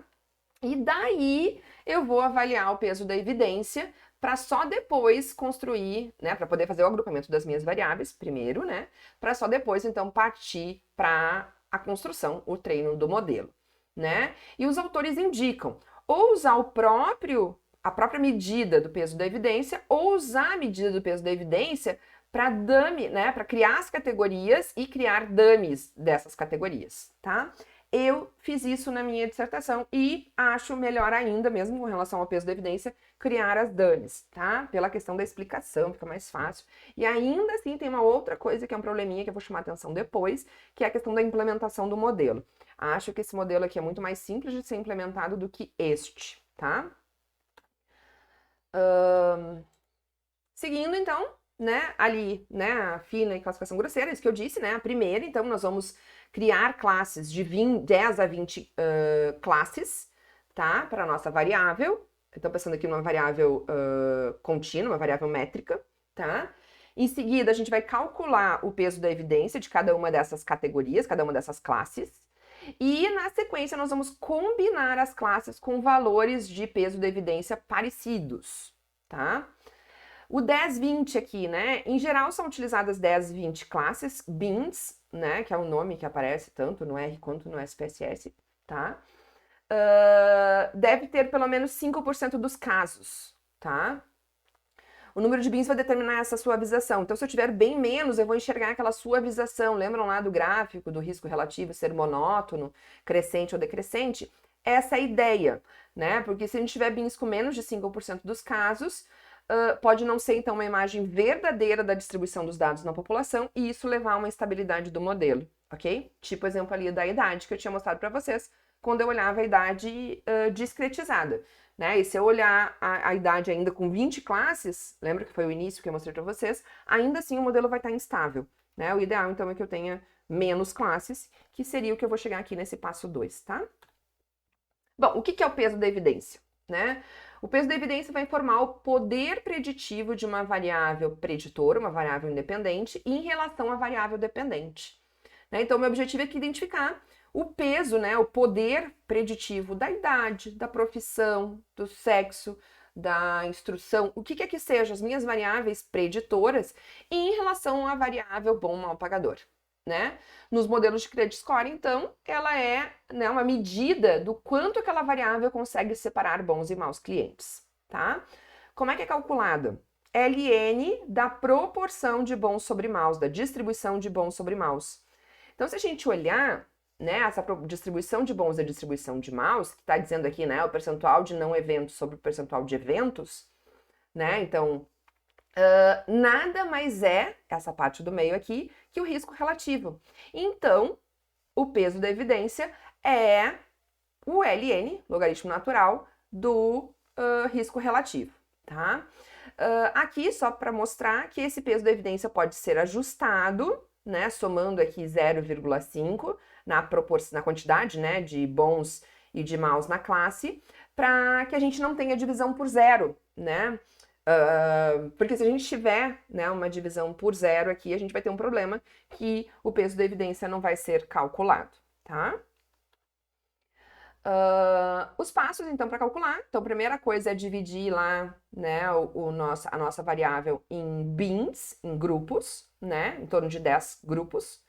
E daí eu vou avaliar o peso da evidência para só depois construir, né, para poder fazer o agrupamento das minhas variáveis primeiro, né, para só depois então partir para a construção, o treino do modelo, né? E os autores indicam ou usar a própria medida do peso da evidência ou usar a medida do peso da evidência para dummy, né, para criar as categorias e criar dummies dessas categorias, tá? Eu fiz isso na minha dissertação e acho melhor ainda, mesmo com relação ao peso da evidência, criar as dummies, tá? Pela questão da explicação, fica mais fácil. E ainda assim tem uma outra coisa que é um probleminha que eu vou chamar a atenção depois, que é a questão da implementação do modelo. Acho que esse modelo aqui é muito mais simples de ser implementado do que este, tá? Seguindo, então, né, ali, né, a fina e classificação grosseira, isso que eu disse, né, a primeira, então, nós vamos criar classes de 10 a 20 classes, tá, para a nossa variável. Então, pensando aqui numa variável contínua, uma variável métrica, tá? Em seguida, a gente vai calcular o peso da evidência de cada uma dessas categorias, cada uma dessas classes. E na sequência, nós vamos combinar as classes com valores de peso da evidência parecidos, tá? O 10, 20 aqui, né? Em geral, são utilizadas 10, 20 classes, bins, né? Que é o nome que aparece tanto no R quanto no SPSS, tá? Deve ter pelo menos 5% dos casos, tá? O número de bins vai determinar essa suavização. Então, se eu tiver bem menos, eu vou enxergar aquela suavização. Lembram lá do gráfico do risco relativo ser monótono, crescente ou decrescente? Essa é a ideia, né? Porque se a gente tiver bins com menos de 5% dos casos, pode não ser, então, uma imagem verdadeira da distribuição dos dados na população e isso levar a uma instabilidade do modelo, ok? Tipo o exemplo ali da idade que eu tinha mostrado para vocês, quando eu olhava a idade discretizada. Né? E se eu olhar a idade ainda com 20 classes, lembra que foi o início que eu mostrei para vocês, ainda assim o modelo vai estar instável. Né? O ideal, então, é que eu tenha menos classes, que seria o que eu vou chegar aqui nesse passo 2, tá? Bom, o que é o peso da evidência? Né? O peso da evidência vai informar o poder preditivo de uma variável preditora, uma variável independente, em relação à variável dependente. Né? Então, meu objetivo é identificar o peso, né, o poder preditivo da idade, da profissão, do sexo, da instrução, o que quer que seja as minhas variáveis preditoras em relação à variável bom mal pagador, né? Nos modelos de credit score, então, ela é, né, uma medida do quanto aquela variável consegue separar bons e maus clientes, tá? Como é que é calculada? LN da proporção de bons sobre maus, da distribuição de bons sobre maus. Então, se a gente olhar, né, essa distribuição de bons e a distribuição de maus, que está dizendo aqui, né, o percentual de não eventos sobre o percentual de eventos, né, então, nada mais é, essa parte do meio aqui, que o risco relativo. Então, o peso da evidência é o ln, logaritmo natural, do risco relativo, tá? Aqui, só para mostrar que esse peso da evidência pode ser ajustado, né, somando aqui 0,5 na quantidade, né, de bons e de maus na classe, para que a gente não tenha divisão por zero, né? Porque se a gente tiver, né, uma divisão por zero aqui, a gente vai ter um problema que o peso da evidência não vai ser calculado, tá? Os passos, então, para calcular. Então, a primeira coisa é dividir lá, né, a nossa variável em bins, em grupos, né, em torno de 10 grupos.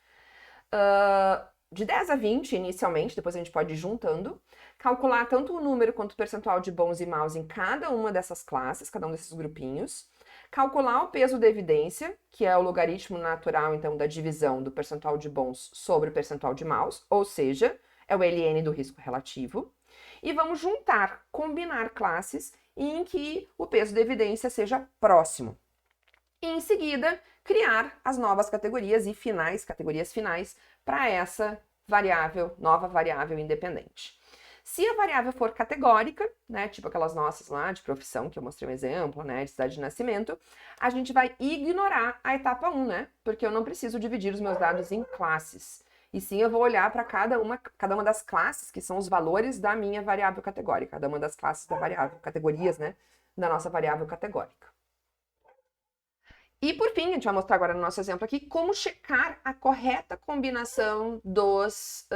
De 10 a 20 inicialmente, depois a gente pode ir juntando. Calcular tanto o número quanto o percentual de bons e maus em cada uma dessas classes, cada um desses grupinhos. Calcular o peso da evidência, que é o logaritmo natural, então, da divisão do percentual de bons sobre o percentual de maus, ou seja, é o ln do risco relativo. E vamos juntar, combinar classes em que o peso da evidência seja próximo. E, em seguida, criar as novas categorias e categorias finais, para essa variável, nova variável independente. Se a variável for categórica, né, tipo aquelas nossas lá de profissão, que eu mostrei um exemplo, né, de cidade de nascimento, a gente vai ignorar a etapa 1, né, porque eu não preciso dividir os meus dados em classes. E sim, eu vou olhar para cada uma das classes, que são os valores da minha variável categórica, cada uma das classes da variável, categorias, né, da nossa variável categórica. E por fim, a gente vai mostrar agora no nosso exemplo aqui como checar a correta combinação dos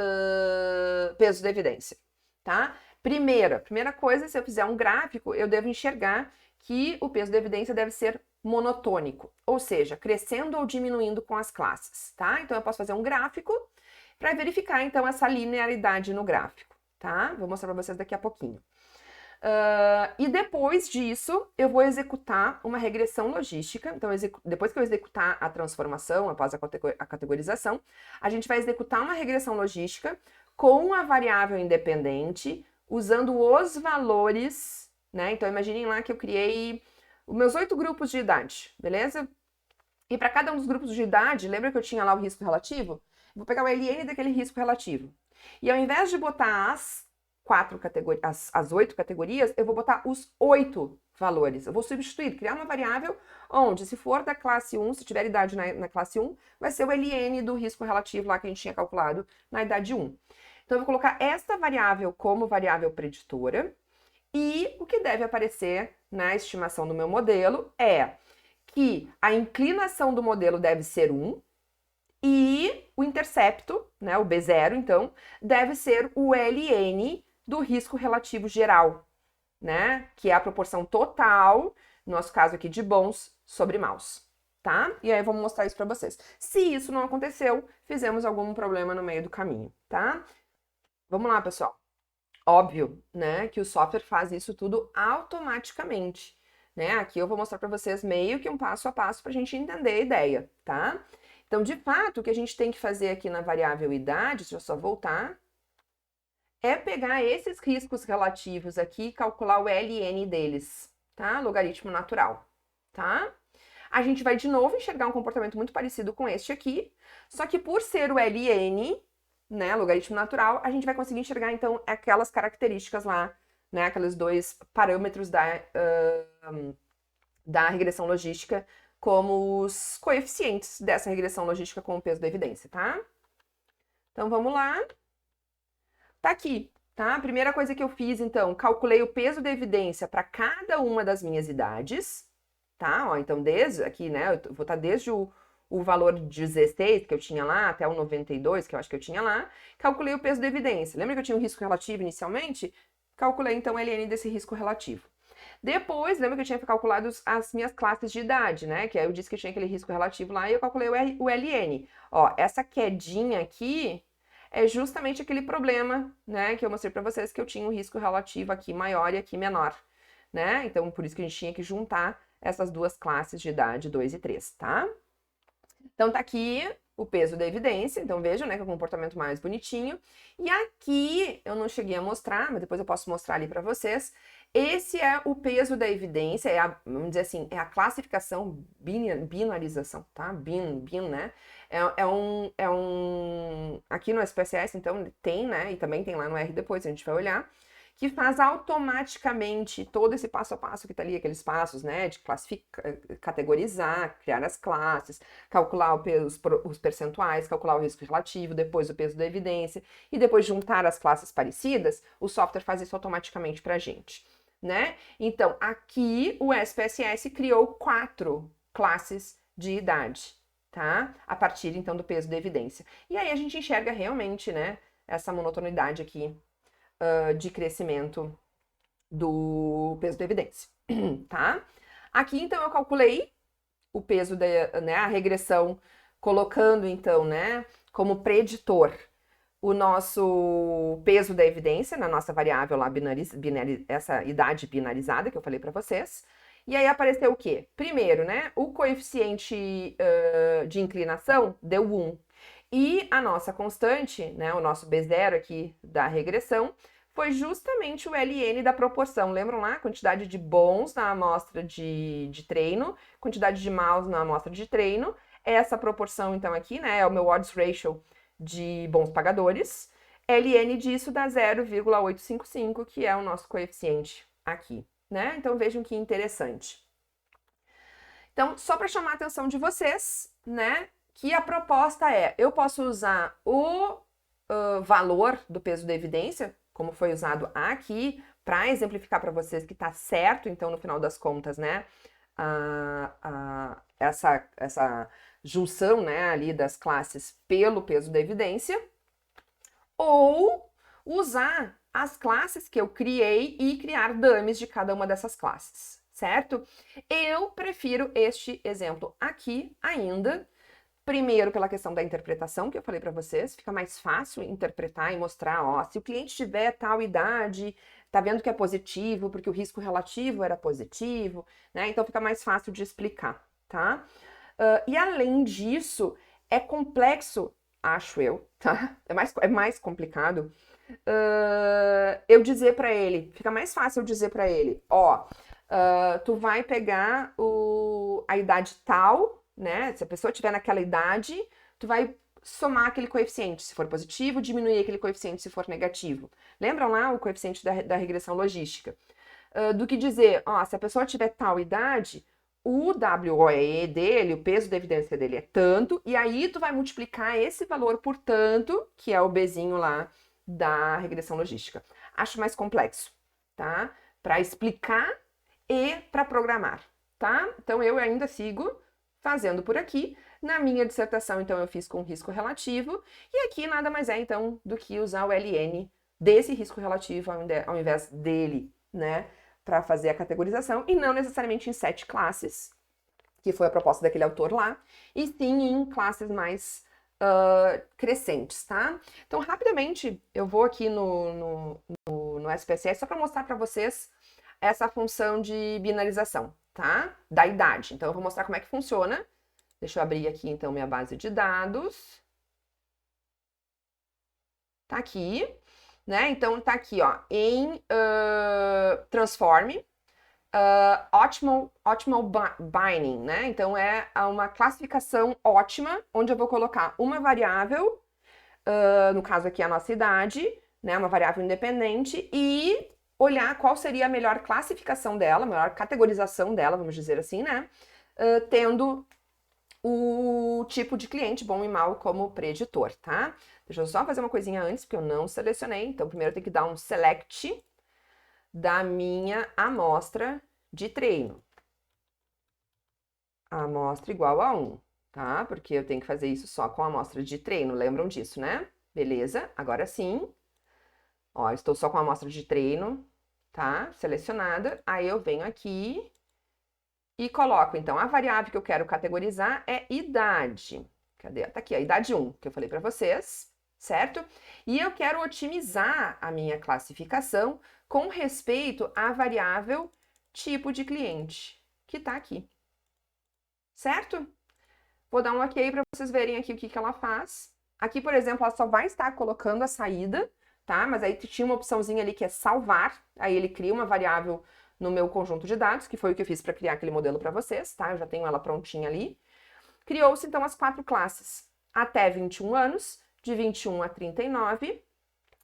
pesos de evidência, tá? Primeira coisa, se eu fizer um gráfico, eu devo enxergar que o peso de evidência deve ser monotônico, ou seja, crescendo ou diminuindo com as classes, tá? Então eu posso fazer um gráfico para verificar então essa linearidade no gráfico, tá? Vou mostrar para vocês daqui a pouquinho. E depois disso, eu vou executar uma regressão logística. Então, depois que eu executar a transformação, após a categorização, a gente vai executar uma regressão logística com a variável independente, usando os valores, né? Então, imaginem lá que eu criei os meus 8 grupos de idade, beleza? E para cada um dos grupos de idade, lembra que eu tinha lá o risco relativo? Vou pegar o ln daquele risco relativo. E ao invés de botar as 8 categorias, eu vou botar os 8 valores. Eu vou substituir, criar uma variável onde, se for da classe 1, se tiver idade na classe 1, vai ser o ln do risco relativo lá que a gente tinha calculado na idade 1. Então, eu vou colocar esta variável como variável preditora, e o que deve aparecer na estimação do meu modelo é que a inclinação do modelo deve ser 1, e o intercepto, né, o B0, então, deve ser o ln do risco relativo geral, né, que é a proporção total, no nosso caso aqui, de bons sobre maus, tá? E aí vamos mostrar isso para vocês. Se isso não aconteceu, fizemos algum problema no meio do caminho, tá? Vamos lá, pessoal. Óbvio, né, que o software faz isso tudo automaticamente, né? Aqui eu vou mostrar para vocês meio que um passo a passo para a gente entender a ideia, tá? Então, de fato, o que a gente tem que fazer aqui na variável idade, deixa eu só voltar, é pegar esses riscos relativos aqui e calcular o ln deles, tá? Logaritmo natural, tá? A gente vai de novo enxergar um comportamento muito parecido com este aqui, só que por ser o ln, né, logaritmo natural, a gente vai conseguir enxergar, então, aquelas características lá, né, aqueles dois parâmetros da regressão logística como os coeficientes dessa regressão logística com o peso da evidência, tá? Então, vamos lá. Tá aqui, tá? A primeira coisa que eu fiz, então, calculei o peso da evidência para cada uma das minhas idades, tá? Ó, então, desde aqui, né, eu vou estar desde o valor 16 que eu tinha lá, até o 92 que eu acho que eu tinha lá, calculei o peso da evidência. Lembra que eu tinha um risco relativo inicialmente? Calculei, então, o ln desse risco relativo. Depois, lembra que eu tinha calculado as minhas classes de idade, né? Que aí eu disse que eu tinha aquele risco relativo lá e eu calculei o ln. Ó, essa quedinha aqui é justamente aquele problema, né, que eu mostrei para vocês, que eu tinha um risco relativo aqui maior e aqui menor, né? Então, por isso que a gente tinha que juntar essas duas classes de idade 2 e 3, tá? Então, tá aqui o peso da evidência, então vejam, né, que é o comportamento mais bonitinho. E aqui, eu não cheguei a mostrar, mas depois eu posso mostrar ali para vocês. Esse é o peso da evidência, vamos dizer assim, é a classificação, binarização, tá? Bin, né? Aqui no SPSS, então, tem, né, e também tem lá no R depois, a gente vai olhar, que faz automaticamente todo esse passo a passo que tá ali, aqueles passos, né, de classificar, categorizar, criar as classes, calcular os percentuais, calcular o risco relativo, depois o peso da evidência, e depois juntar as classes parecidas, o software faz isso automaticamente pra gente, né? Então, aqui o SPSS criou 4 classes de idade, tá? A partir, então, do peso da evidência. E aí a gente enxerga realmente, né, essa monotonidade aqui de crescimento do peso da evidência, tá? Aqui, então, eu calculei o peso né, a regressão, colocando, então, né, como preditor o nosso peso da evidência na nossa variável lá, essa idade binarizada que eu falei para vocês. E aí apareceu o quê? Primeiro, né, o coeficiente de inclinação deu 1. E a nossa constante, né, o nosso B0 aqui da regressão, foi justamente o LN da proporção. Lembram lá? Quantidade de bons na amostra de treino, quantidade de maus na amostra de treino. Essa proporção, então, aqui, né, é o meu odds ratio de bons pagadores. LN disso dá 0,855, que é o nosso coeficiente aqui, né? Então, vejam que interessante. Então, só para chamar a atenção de vocês, né, que a proposta é, eu posso usar o valor do peso da evidência, como foi usado aqui, para exemplificar para vocês que está certo, então, no final das contas, né, essa junção, né, ali das classes pelo peso da evidência, ou usar as classes que eu criei e criar dummies de cada uma dessas classes, certo? Eu prefiro este exemplo aqui ainda, primeiro pela questão da interpretação que eu falei para vocês, fica mais fácil interpretar e mostrar, ó, se o cliente tiver tal idade, tá vendo que é positivo, porque o risco relativo era positivo, né? Então fica mais fácil de explicar, tá? E além disso, é complexo, acho eu, tá? É mais complicado eu dizer para ele, fica mais fácil eu dizer para ele, ó, tu vai pegar a idade tal, né? Se a pessoa tiver naquela idade, tu vai somar aquele coeficiente, se for positivo, diminuir aquele coeficiente se for negativo. Lembram lá o coeficiente da regressão logística? Do que dizer, ó, se a pessoa tiver tal idade, o WOE dele, o peso da evidência dele é tanto, e aí tu vai multiplicar esse valor por tanto, que é o Bzinho lá da regressão logística. Acho mais complexo, tá? Para explicar e para programar, tá? Então eu ainda sigo fazendo por aqui. Na minha dissertação, então, eu fiz com risco relativo, e aqui nada mais é, então, do que usar o LN desse risco relativo ao invés dele, né? Para fazer a categorização, e não necessariamente em 7 classes, que foi a proposta daquele autor lá, e sim em classes mais crescentes, tá? Então, rapidamente, eu vou aqui no SPSS só para mostrar para vocês essa função de binarização, tá? Da idade. Então, eu vou mostrar como é que funciona. Deixa eu abrir aqui, então, minha base de dados. Tá aqui, né? Então, tá aqui, ó, em Transform, Optimal Binding, né? Então, é uma classificação ótima, onde eu vou colocar uma variável, no caso aqui a nossa idade, né? Uma variável independente, e olhar qual seria a melhor classificação dela, a melhor categorização dela, vamos dizer assim, né? Tendo o tipo de cliente, bom e mal, como preditor, tá? Deixa eu só fazer uma coisinha antes, porque eu não selecionei. Então, primeiro eu tenho que dar um select da minha amostra de treino. A amostra igual a 1, tá? Porque eu tenho que fazer isso só com a amostra de treino, lembram disso, né? Beleza, agora sim. Ó, estou só com a amostra de treino, tá? Selecionada. Aí eu venho aqui e coloco, então, a variável que eu quero categorizar é idade. Cadê? Tá aqui, a idade 1, que eu falei para vocês, certo? E eu quero otimizar a minha classificação com respeito à variável tipo de cliente, que tá aqui, certo? Vou dar um ok para vocês verem aqui o que ela faz. Aqui, por exemplo, ela só vai estar colocando a saída, tá? Mas aí tinha uma opçãozinha ali que é salvar. Aí ele cria uma variável no meu conjunto de dados, que foi o que eu fiz para criar aquele modelo para vocês, tá? Eu já tenho ela prontinha ali. Criou-se, então, as 4 classes. Até 21 anos, de 21 a 39,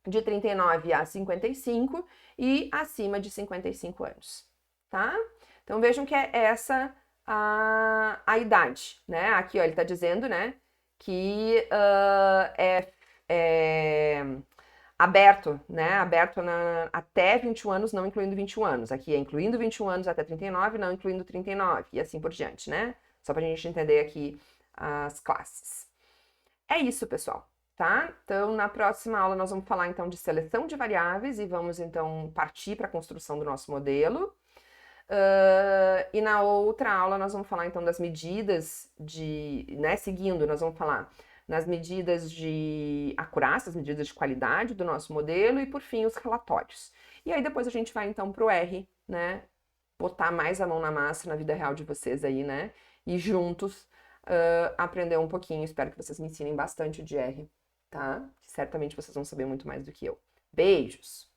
de 39 a 55 e acima de 55 anos, tá? Então, vejam que é essa a idade, né? Aqui, ó, ele tá dizendo, né, que é aberto, né? Aberto até 21 anos, não incluindo 21 anos. Aqui é incluindo 21 anos até 39, não incluindo 39, e assim por diante, né? Só pra gente entender aqui as classes. É isso, pessoal, tá? Então, na próxima aula nós vamos falar então de seleção de variáveis e vamos então partir para a construção do nosso modelo. E na outra aula nós vamos falar então das medidas de, né, seguindo, nós vamos falar nas medidas de acurácia, as medidas de qualidade do nosso modelo e por fim os relatórios. E aí depois a gente vai então para o R, né, botar mais a mão na massa na vida real de vocês aí, né, e juntos aprender um pouquinho. Espero que vocês me ensinem bastante de R, tá? Certamente vocês vão saber muito mais do que eu. Beijos!